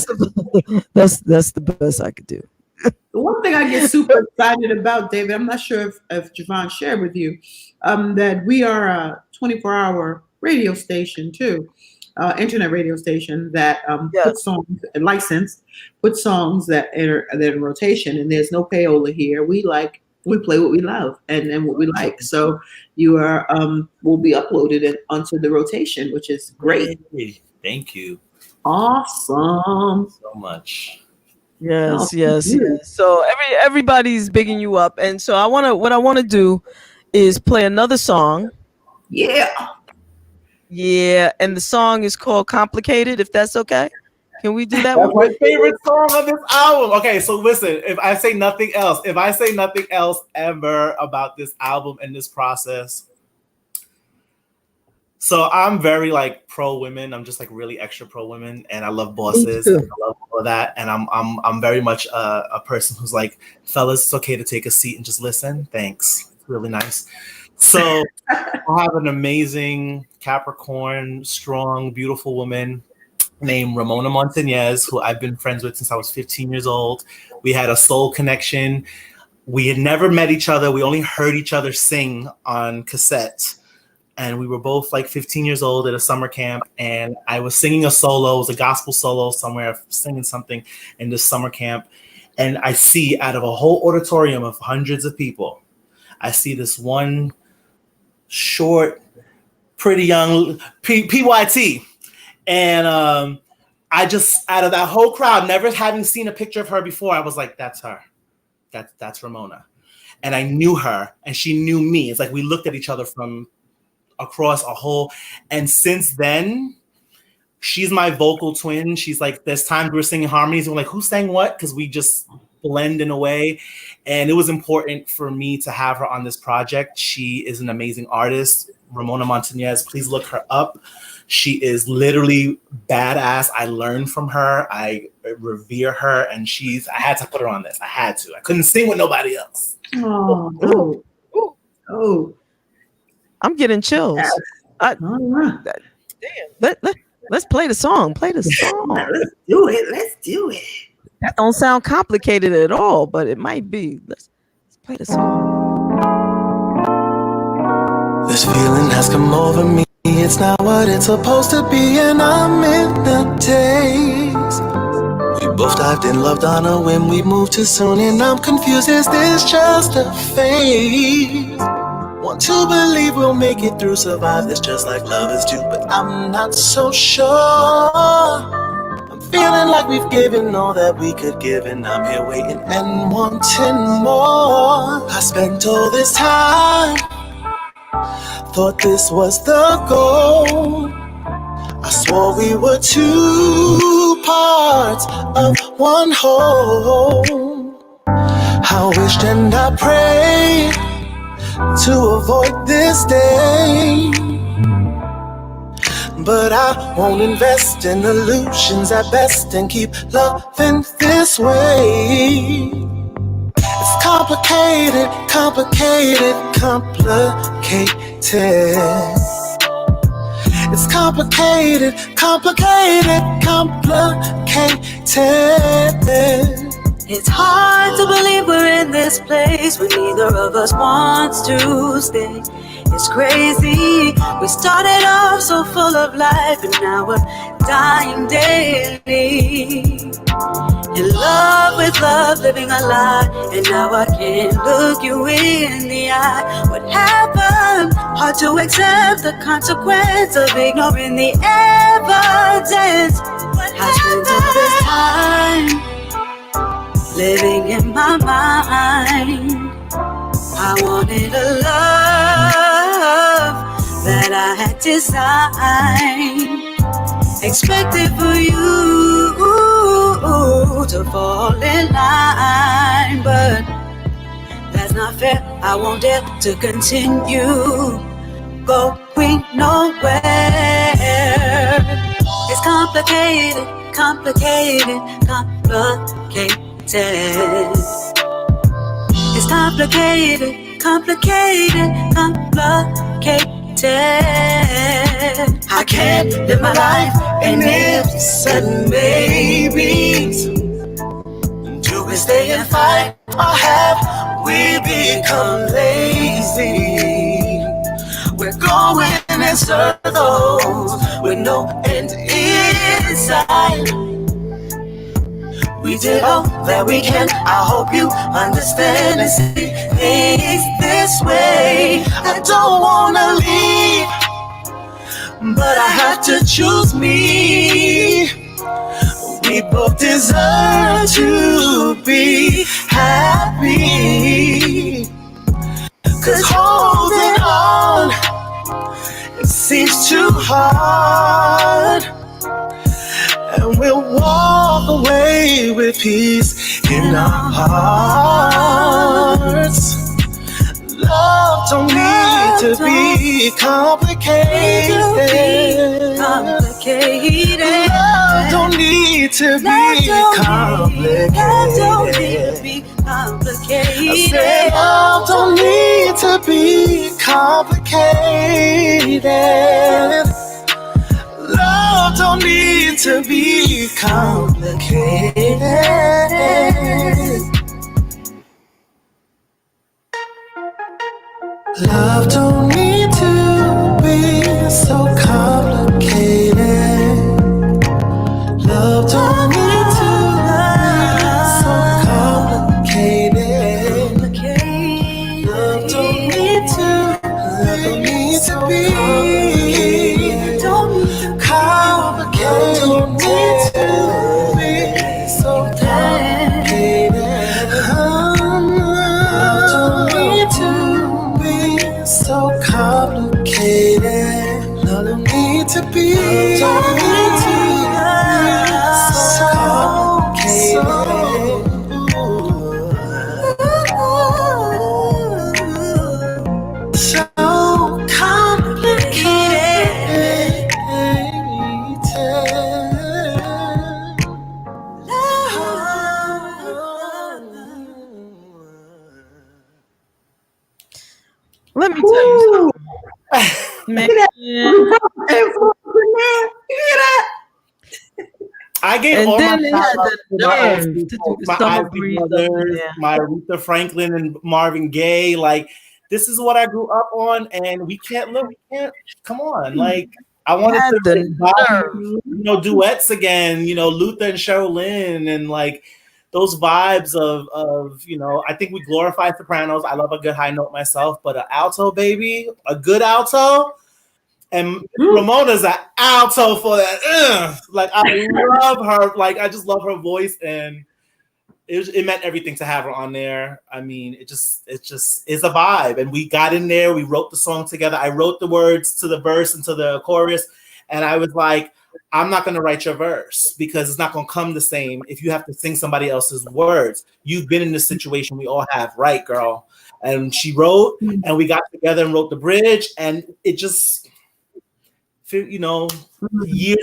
the best I could do. The one thing I get super excited about, David, I'm not sure if JaVonne shared with you, that we are a 24-hour radio station too, internet radio station that puts songs and licensed, put songs that are in rotation, and there's no payola here. We play what we love and what we like. So you are will be uploaded onto the rotation, which is great. Thank you. Awesome. So much. Yes. So everybody's bigging you up, and so what I want to do is play another song. Yeah, and the song is called "Complicated." If that's okay, can we do that? That's my favorite song on this album. Okay, so listen. If I say nothing else ever about this album and this process. So I'm very pro women. I'm just really extra pro women, and I love bosses. And I love all of that, and I'm very much a person who's fellas, it's okay to take a seat and just listen. Thanks, it's really nice. So I have an amazing Capricorn, strong, beautiful woman named Ramona Montañez, who I've been friends with since I was 15 years old. We had a soul connection. We had never met each other. We only heard each other sing on cassette. And we were both 15 years old at a summer camp. And I was singing a solo. It was a gospel solo somewhere, singing something in this summer camp. And I see out of a whole auditorium of hundreds of people, I see this one short, pretty young PYT. And I just, out of that whole crowd, never having seen a picture of her before, I was like, that's her. That's Ramona. And I knew her and she knew me. It's like we looked at each other from across a whole, and since then, she's my vocal twin. She's like, there's times we're singing harmonies and we're like, who sang what? Because we just blend in a way. And it was important for me to have her on this project. She is an amazing artist. Ramona Montañez, please look her up. She is literally badass. I learned from her. I revere her. And I had to put her on this. I had to. I couldn't sing with nobody else. Oh. I'm getting chills. Damn. Let's play the song. Play the song. Let's do it. That don't sound complicated at all, but it might be. Let's play the song. This feeling has come over me. It's not what it's supposed to be, and I'm in the daze. We both dived in, loved on a whim. We moved too soon, and I'm confused. Is this just a phase? Want to believe we'll make it through, survive this just like lovers do, but I'm not so sure. I'm feeling like we've given all that we could give, and I'm here waiting and wanting more. I spent all this time, thought this was the goal. I swore we were two parts of one whole. I wished and I prayed to avoid this day, but I won't invest in illusions at best and keep loving this way. It's complicated, complicated, complicated. It's complicated, complicated, complicated. It's hard to believe we're in this place when neither of us wants to stay. It's crazy. We started off so full of life, and now we're dying daily. In love with love, living a lie, and now I can't look you in the eye. What happened? Hard to accept the consequence of ignoring the evidence. I spent all this time living in my mind. I wanted a love that I had designed, expected for you to fall in line, but that's not fair. I won't dare to continue going nowhere. It's complicated, complicated, complicated. It's complicated, complicated, complicated. I can't live my life in ifs and maybes. Do we stay and fight, or have we become lazy? We're going in circles with no end in sight. We did all that we can. I hope you understand and see things this way. I don't wanna leave, but I have to choose me. We both deserve to be happy, 'cause holding on, it seems too hard. And we'll walk away with peace in our hearts. Love don't need to be complicated. Love don't need to be complicated. I said love don't need to be complicated. Love don't need to be complicated. Love don't need to be so complicated. Love don't need to be so complicated. Love don't need to be Man. I gave And all then my they had shout-outs the to my nerve old to people, do the my summer Isley breeze up in Brothers, there. my Aretha Franklin and Marvin Gaye. Like, this is what I grew up on, and we can't look. We can't. Come on, like I wanted Had to the vibe, duets again. Luther and Cheryl Lynn, and like those vibes of I think we glorify sopranos. I love a good high note myself, but an alto, baby, a good alto. And Ramona's an alto for that. Like, I love her. Like, I just love her voice, and it meant everything to have her on there. I mean, it just is a vibe. And we got in there. We wrote the song together. I wrote the words to the verse and to the chorus, and I was like, I'm not going to write your verse because it's not going to come the same if you have to sing somebody else's words. You've been in this situation. We all have, right, girl? And she wrote, and we got together and wrote the bridge, and it just... years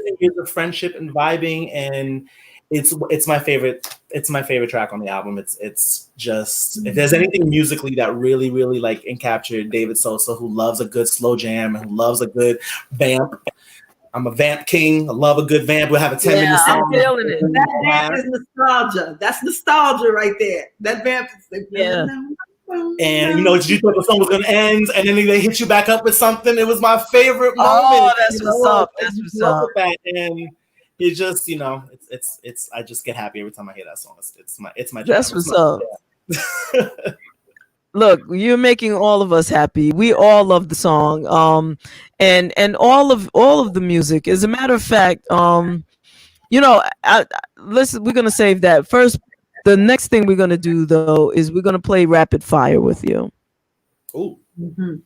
and years of friendship and vibing, and it's my favorite. It's my favorite track on the album. It's just, if there's anything musically that really, really like encaptured David Sosa, who loves a good slow jam and who loves a good vamp. I'm a vamp king. I love a good vamp. We'll have a 10-minute song. I'm feeling it. That vamp is nostalgia. That's nostalgia right there. That vamp is like, Yeah. And you thought the song was gonna end, and then they hit you back up with something. It was my favorite moment. Oh, that's what's up. That's what's up. That. And it just, it's. I just get happy every time I hear that song. It's my. That's what's up. Look, you're making all of us happy. We all love the song. And all of the music. As a matter of fact, listen, we're gonna save that first. The next thing we're going to do, though, is we're going to play rapid fire with you. Oh. Mm-hmm.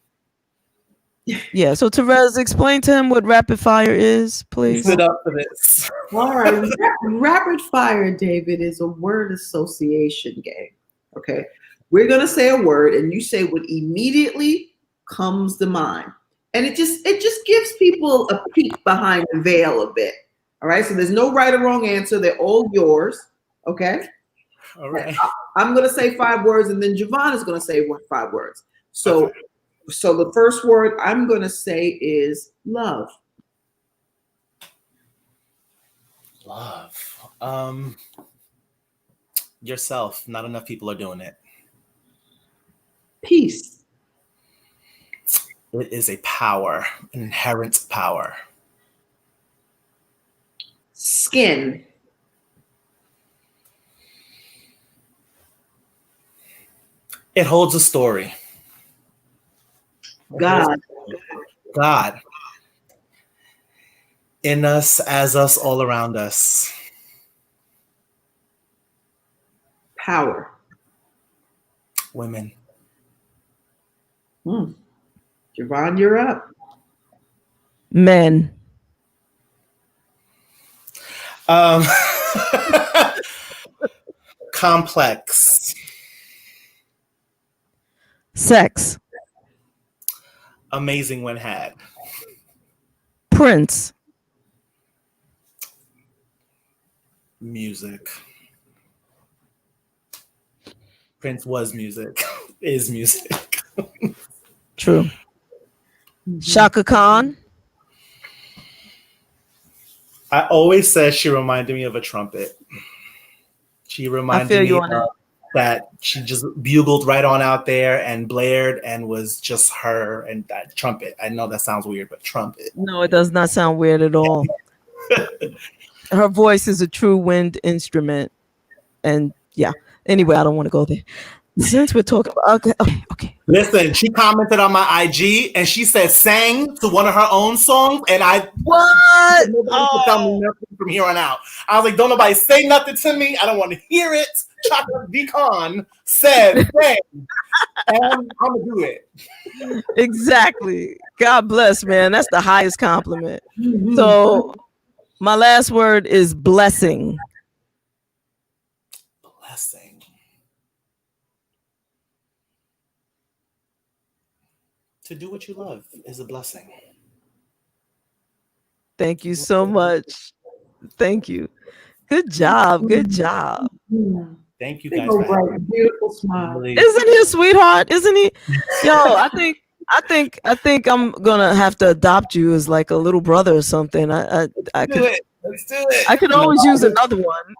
Yeah. So, Terez, explain to him what rapid fire is, please. Sit up for this. All right. Rapid fire, David, is a word association game. Okay. We're going to say a word, and you say what immediately comes to mind. And it just gives people a peek behind the veil a bit. All right. So there's no right or wrong answer. They're all yours. Okay. All right. I'm going to say 5 words, and then JaVonne is going to say 5 words. So the first word I'm going to say is love. Love. Yourself. Not enough people are doing it. Peace. It is a power, an inherent power. Skin. It holds a story. God. In us, as us, all around us. Power. Women. JaVonne, you're up. Men. Complex. Sex. Amazing when had. Prince. Music. Prince was music. Is music. True. Shaka Khan. I always said she reminded me of a trumpet. She reminded me of that she just bugled right on out there and blared and was just her and that trumpet. I know that sounds weird, but trumpet. No, it does not sound weird at all. Her voice is a true wind instrument. And yeah, anyway, I don't want to go there. Since we're talking about, okay. Listen, she commented on my IG and she said sang to one of her own songs, and what? Nobody could tell me nothing from here on out. I was like, don't nobody say nothing to me. I don't want to hear it. Chocolate Decon said sang, and I'm gonna do it. Exactly. God bless, man. That's the highest compliment. So my last word is blessing. Blessing. To do what you love is a blessing. Thank you so much. Thank you. Good job. Good job. Thank you guys. Beautiful smile. Isn't he a sweetheart? Isn't he? Yo, I I think I'm gonna have to adopt you as like a little brother or something. I Do it. Let's do it. I could always use another one.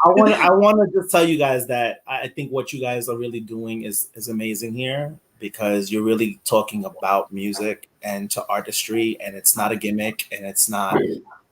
I want to just tell you guys that I think what you guys are really doing is amazing here, because you're really talking about music and to artistry, and it's not a gimmick, and it's not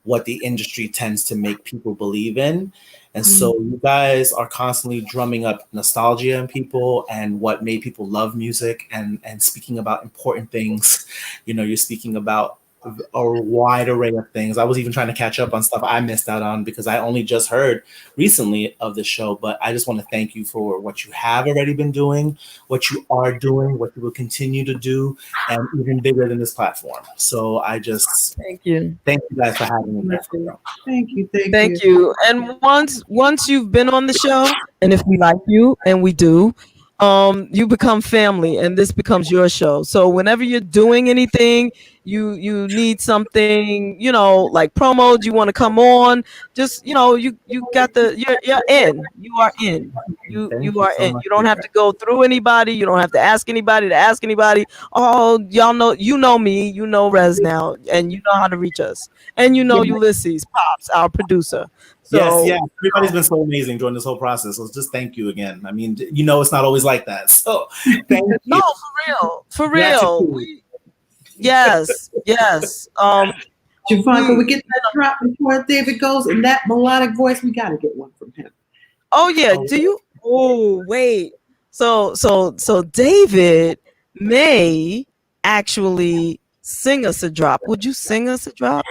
what the industry tends to make people believe in. And so you guys are constantly drumming up nostalgia in people and what made people love music, and speaking about important things. You know, you're speaking about a wide array of things. I was even trying to catch up on stuff I missed out on because I only just heard recently of the show. But I just want to thank you for what you have already been doing, what you are doing, what you will continue to do, and even bigger than this platform. So I just Thank you. thank you guys for having me. Thank you. Thank you. And once you've been on the show, and if we like you, and we do, you become family, and this becomes your show. So whenever you're doing anything, you need something, you know, like promos, you want to come on, just, you know, you got you're in. You are in. You are in. You don't have to go through anybody. You don't have to ask anybody to ask anybody. Oh, y'all know, you know me, you know Rez now, and you know how to reach us. And you know Ulysses, Pops, our producer. So, Yes. Everybody's been so amazing during this whole process. So just thank you again. I mean, you know, it's not always like that. So thank you. No, for real. Yes. JaVonne, can we get that drop before David goes in that melodic voice? We gotta get one from him. Oh yeah. Do you? Oh wait. So David may actually sing us a drop. Would you sing us a drop?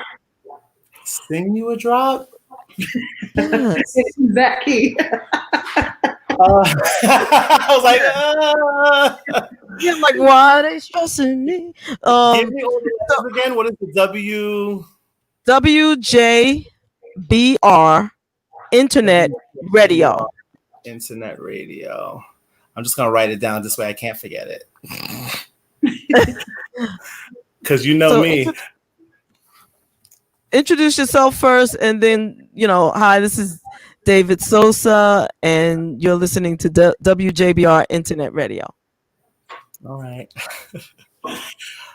Sing you a drop? Yes. That key. I was like, You're like, why are they stressing me? give me all the letters again. What is the WJBR Internet Radio. Internet radio. I'm just gonna write it down this way I can't forget it. Because you know me. Introduce yourself first, and then, you know, hi, this is David Sosa, and you're listening to WJBR Internet Radio. All right.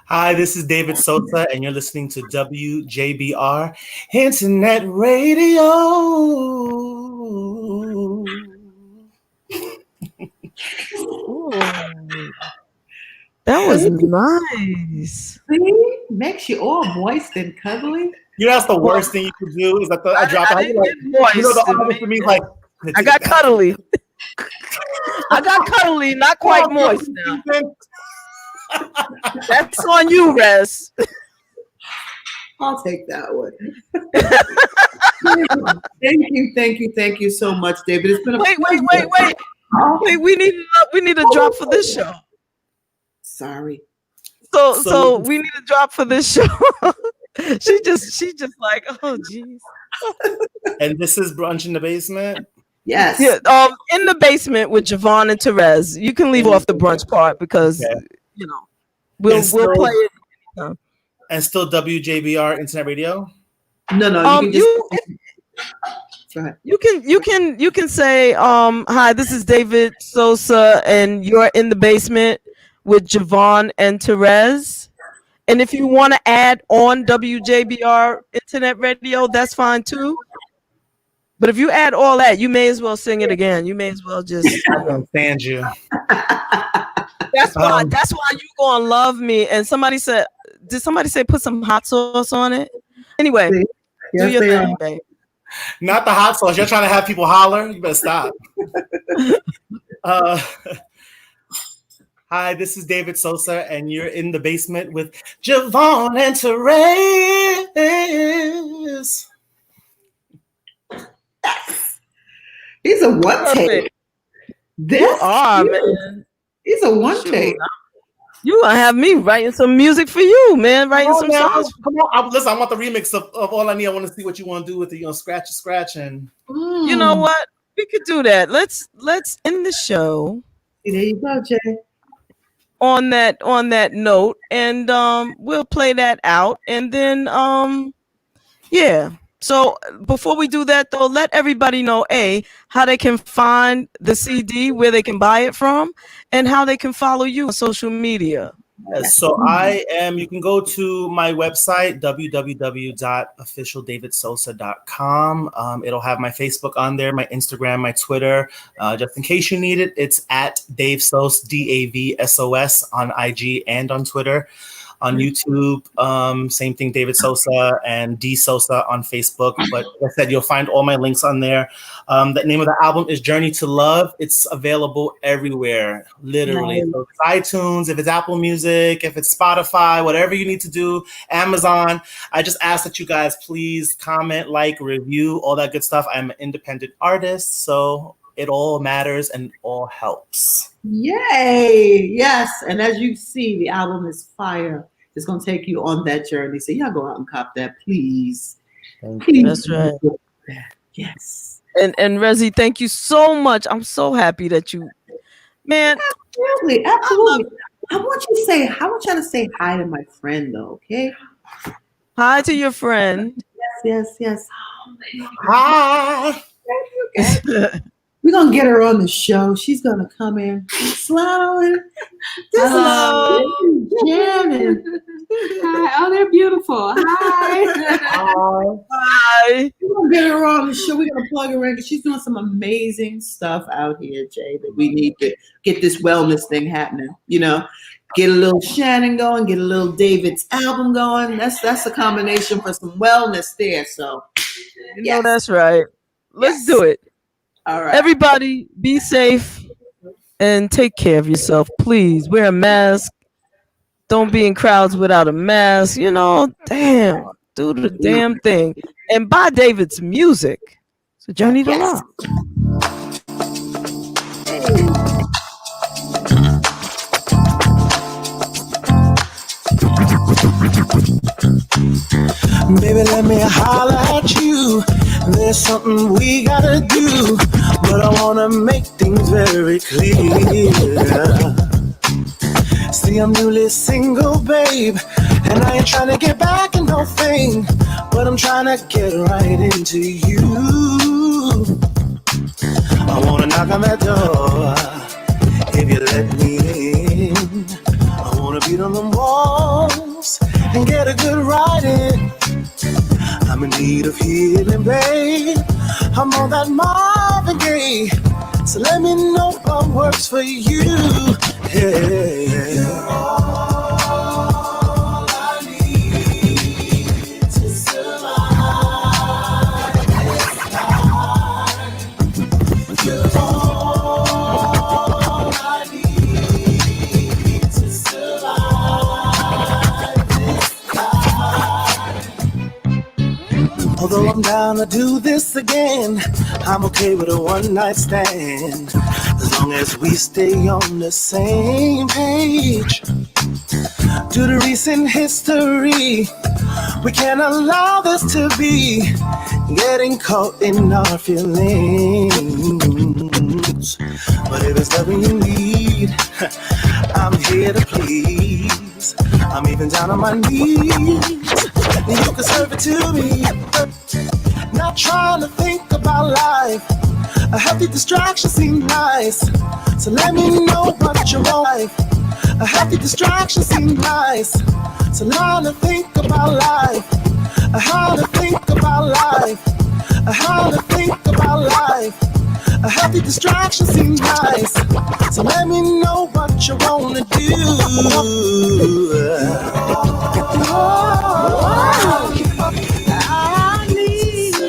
Hi, this is David Sosa, and you're listening to WJBR Internet Radio. Ooh, that was nice. See? Makes you all moist and cuddly. You know, that's the worst thing you could do is I drop out. Like, moist, you know, the opposite to me is like, I got cuddly. I got cuddly, not quite moist now. That's on you, Rez. I'll take that one. Thank you so much, David. It's been a wait. Wait, we need a drop for this show. Sorry. So we need a drop for this show. she just like, oh geez. And this is Brunch in the Basement. Yes. Yeah. In the basement with JaVonne and Terez. You can leave off the brunch part because you know we'll play it. And still WJBR Internet Radio. No. You can you can say hi, this is David Sosa, and you're in the basement with JaVonne and Terez. And if you want to add on WJBR Internet Radio, that's fine too. But if you add all that, you may as well sing it again. You may as well just stand you. That's why you gonna love me. And somebody said, did somebody say put some hot sauce on it? Anyway, do your thing, babe. Not the hot sauce. You're trying to have people holler. You better stop. Hi, this is David Sosa, and you're in the basement with JaVonne and Terez. He's a one take. You are, man. He's a one take. You gonna have me writing some music for you, man. Writing some songs. Come on, listen. I want the remix of All I Need. I want to see what you want to do with it. You know, scratch, and you know what? We could do that. Let's end the show. There you go, Jay. On that note, and we'll play that out, and then yeah. So before we do that, though, let everybody know how they can find the CD, where they can buy it from, and how they can follow you on social media. Yes, so you can go to my website, www.officialdavidsosa.com. It'll have my Facebook on there, my Instagram, my Twitter. Just in case you need it, it's at Dave Sos, DAVSOS on IG and on Twitter. On YouTube, same thing, David Sosa and D Sosa on Facebook. But like I said, you'll find all my links on there. The name of the album is Journey to Love. It's available everywhere, literally. Nice. So if it's iTunes, if it's Apple Music, if it's Spotify, whatever you need to do, Amazon. I just ask that you guys please comment, like, review, all that good stuff. I'm an independent artist, so it all matters and all helps. Yay! Yes, and as you see, the album is fire. It's gonna take you on that journey. So y'all go out and cop that, please. Please. That's right. Yes. And Rezi, thank you so much. I'm so happy that you, man. Absolutely. I want you to say hi to my friend, though. Okay. Hi to your friend. Yes. Hi. We're going to get her on the show. She's going to come in slowing. Hello. Jamming. Hi. Oh, they're beautiful. Hi. Hi. We're going to get her on the show. We're going to plug her in because she's doing some amazing stuff out here, Jay, that we need to get this wellness thing happening. You know, get a little Shannon going, get a little David's album going. That's a combination for some wellness there. So, You know that's right. Let's do it. All right. Everybody, be safe and take care of yourself. Please wear a mask. Don't be in crowds without a mask. You know, damn. Do the damn thing. And buy David's music. It's a journey to love. Baby, let me holler at you. There's something we gotta do, but I wanna make things very clear. See, I'm newly single, babe, and I ain't trying to get back in no thing, but I'm trying to get right into you. I wanna knock on that door, if you let me in. I wanna beat on the walls and get a good ride in. I'm in need of healing, babe. I'm on that Marvin Gaye, so let me know what works for you. Yeah. You're all I need to survive this time. You're all I need to survive this time. Although I'm down to do this again, I'm okay with a one-night stand, as long as we stay on the same page. Due to recent history, we can't allow this to be getting caught in our feelings. But if it's loving you need, I'm here to please. I'm even down on my knees, and you can serve it to me. Not trying to think about life, a healthy distraction seems nice, so let me know what you want. A healthy distraction seems nice, so learn to think about life, how to think about life, how to think about life. A healthy distraction seems nice, so let me know what you wanna do. I need to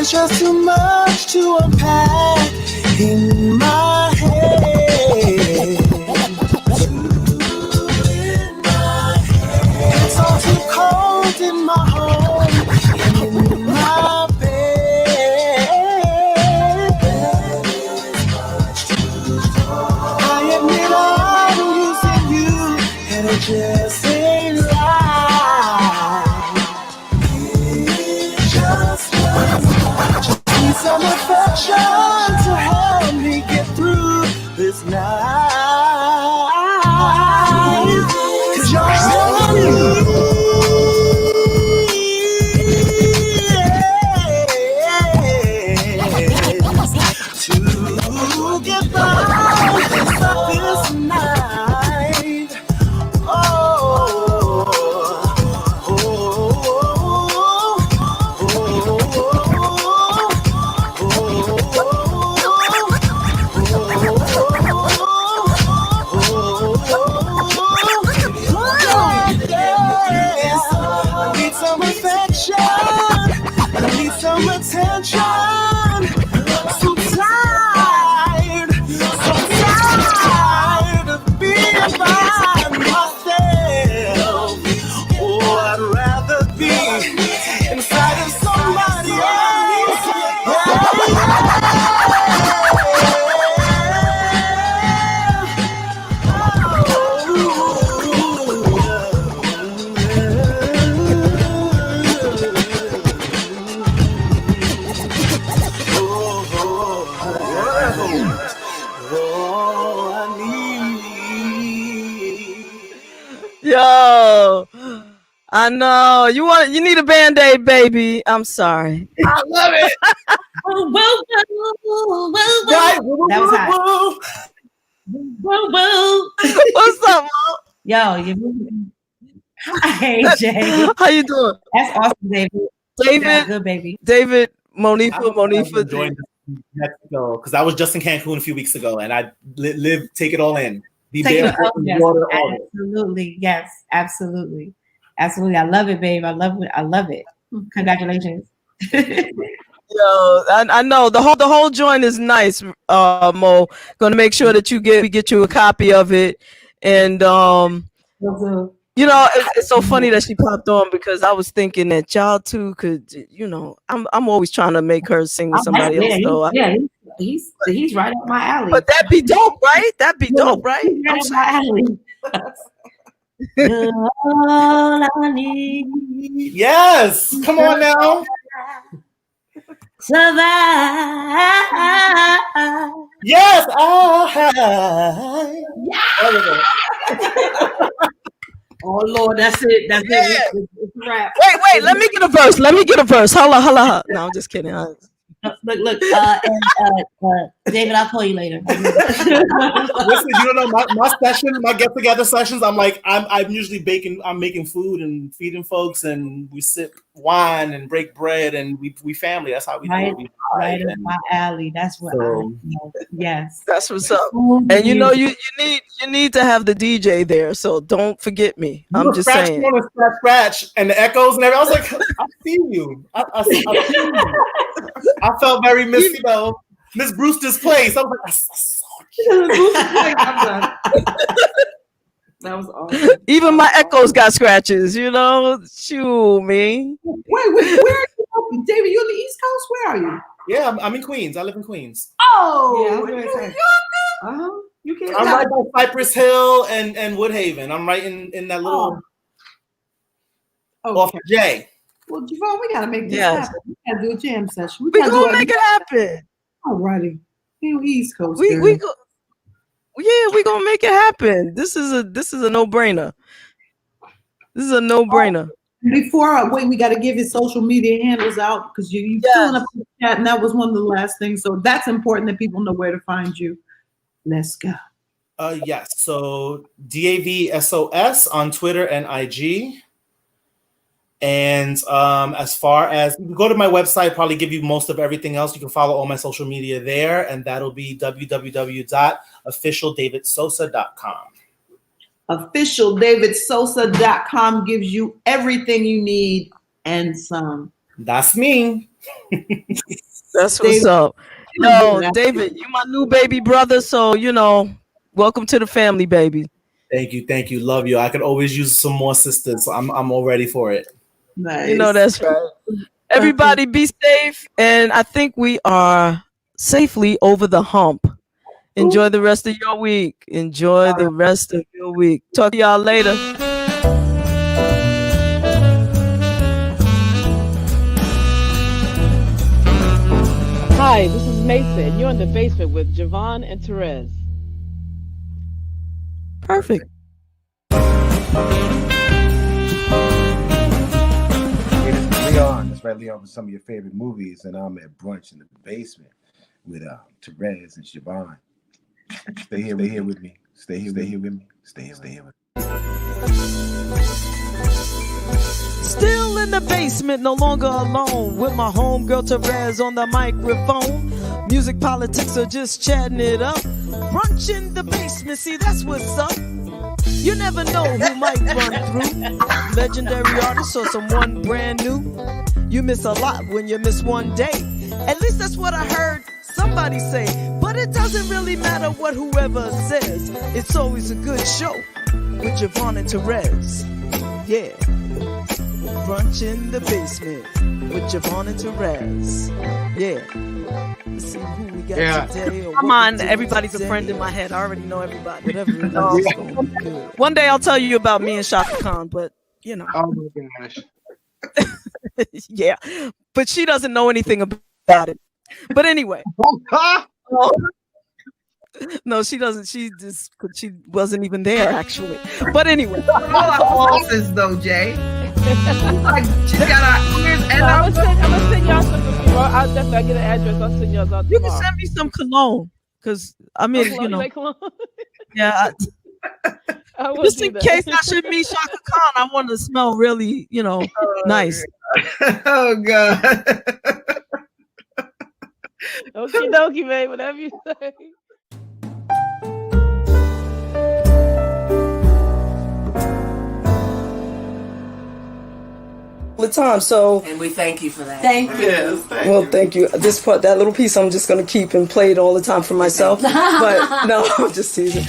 There's just too much to unpack in my head. It's all too cold in my home and in my bed. I admit I'm using you, and it just ain't right. It just survive. 'Cause you're all I need. To get by this night. Oh, oh, I need some affection. I need some attention. So tired of being by myself. Oh, I'd rather be inside of somebody else. Yo, I know you need a Band-Aid, baby. I'm sorry. I love it. Whoa, whoa, whoa, whoa, Right. whoa. That was hot. Whoa, whoa. What's up, Mo? Yo, you. Hey, Jay. How you doing? That's awesome, David. David, Yeah, good, baby. David, Monifa. Enjoying Mexico because I was just in Cancun a few weeks ago, and I live take it all in. Be Take it barefoot up, in yes, water, all it. absolutely. Yes, absolutely. Absolutely. I love it, babe. I love it. I love it. Congratulations. Yo, I know the whole joint is nice, Mo. Gonna make sure that we get you a copy of it, and you know, it's so funny that she popped on because I was thinking that y'all two could, you know, I'm always trying to make her sing with somebody else. Though. He's right up my alley. But that'd be dope, right? That'd be dope, right? He's right up my alley. All I need. Yes, come on now. Survive. Yes, Oh Lord, that's it. That's it. It's a wrap. Wait. Let me get a verse. Holla. No, I'm just kidding. Look. David, I'll call you later. Listen, you don't know my get together sessions. I'm usually I'm making food and feeding folks, and we sip wine and break bread, and we family. That's how we do it. Right in my alley. That's what. Yes, that's what's up. And you know, you need to have the DJ there, so don't forget me. I'm just saying. Scratch, and the echoes and everything. I was like, I see you. I see you. I felt very Miss Brewster's place. I was like, I saw you. That was awesome. Even my echoes got scratches, you know. Shoot me. Wait, where are you? David, you on the East Coast? Where are you? Yeah, I'm in Queens. I live in Queens. Oh, yeah, New Yorker. You can't. I'm right by Cypress Hill and Woodhaven. I'm right in that little off J. Well, JaVonne, we gotta make this happen. We gotta do a jam session. We gonna make it happen. Alrighty, East Coast. We gonna make it happen. This is a no-brainer. This is a no-brainer. Before we got to give his social media handles out because you filling up the chat, and that was one of the last things. So that's important that people know where to find you. Let's go. Yes. So DAVSOS on Twitter and IG. And as far as you can go to my website, probably give you most of everything else. You can follow all my social media there, and that'll be www.officialdavidsosa.com. Officialdavidsosa.com gives you everything you need and some. That's me. That's what's up. No, David, you my new baby brother, so you know, welcome to the family, baby. Thank you, love you. I could always use some more sisters, so I'm all ready for it. Nice. You know that's right. Everybody be safe, and I think we are safely over the hump. Enjoy the rest of your week. Enjoy the rest of your week. Talk to y'all later. Hi, this is Mason. You're in the basement with JaVonne and Terez. Perfect. Bradley off of some of your favorite movies, and I'm at brunch in the basement with Terez and JaVonne. Stay here with me. Stay here with me. Stay here with me. Still in the basement, no longer alone, with my homegirl Terez on the microphone. Music, politics, or just chatting it up. Brunch in the basement, see that's what's up. You never know who might run through. Legendary artist or someone brand new. You miss a lot when you miss one day. At least that's what I heard somebody say. But it doesn't really matter what whoever says. It's always a good show with JaVonne and Terez. Yeah. Brunch in the basement with JaVonne and Terez. Yeah. Let's see who we got today. Come on, everybody's a friend in my head. I already know everybody. Whatever it is, it's gonna be good. One day I'll tell you about me and Shaka Khan, but you know. Oh my gosh. Yeah, but she doesn't know anything about it. But anyway. No, she doesn't. She wasn't even there actually. But anyway. All our bosses though, Jay. Like she got our ears and I'm gonna send y'all some. I'll definitely get an address. I'll send y'all out. You can send me some cologne, because I mean, you know. Yeah. Just in case I should meet Shaka Khan, I want to smell really, you know, nice. Oh God. Okie dokie, babe. Whatever you say. The time, so and we thank you for that. Thank you. Yes, well, thank you. This part, that little piece, I'm just gonna keep and play it all the time for myself. But no, I'm just teasing.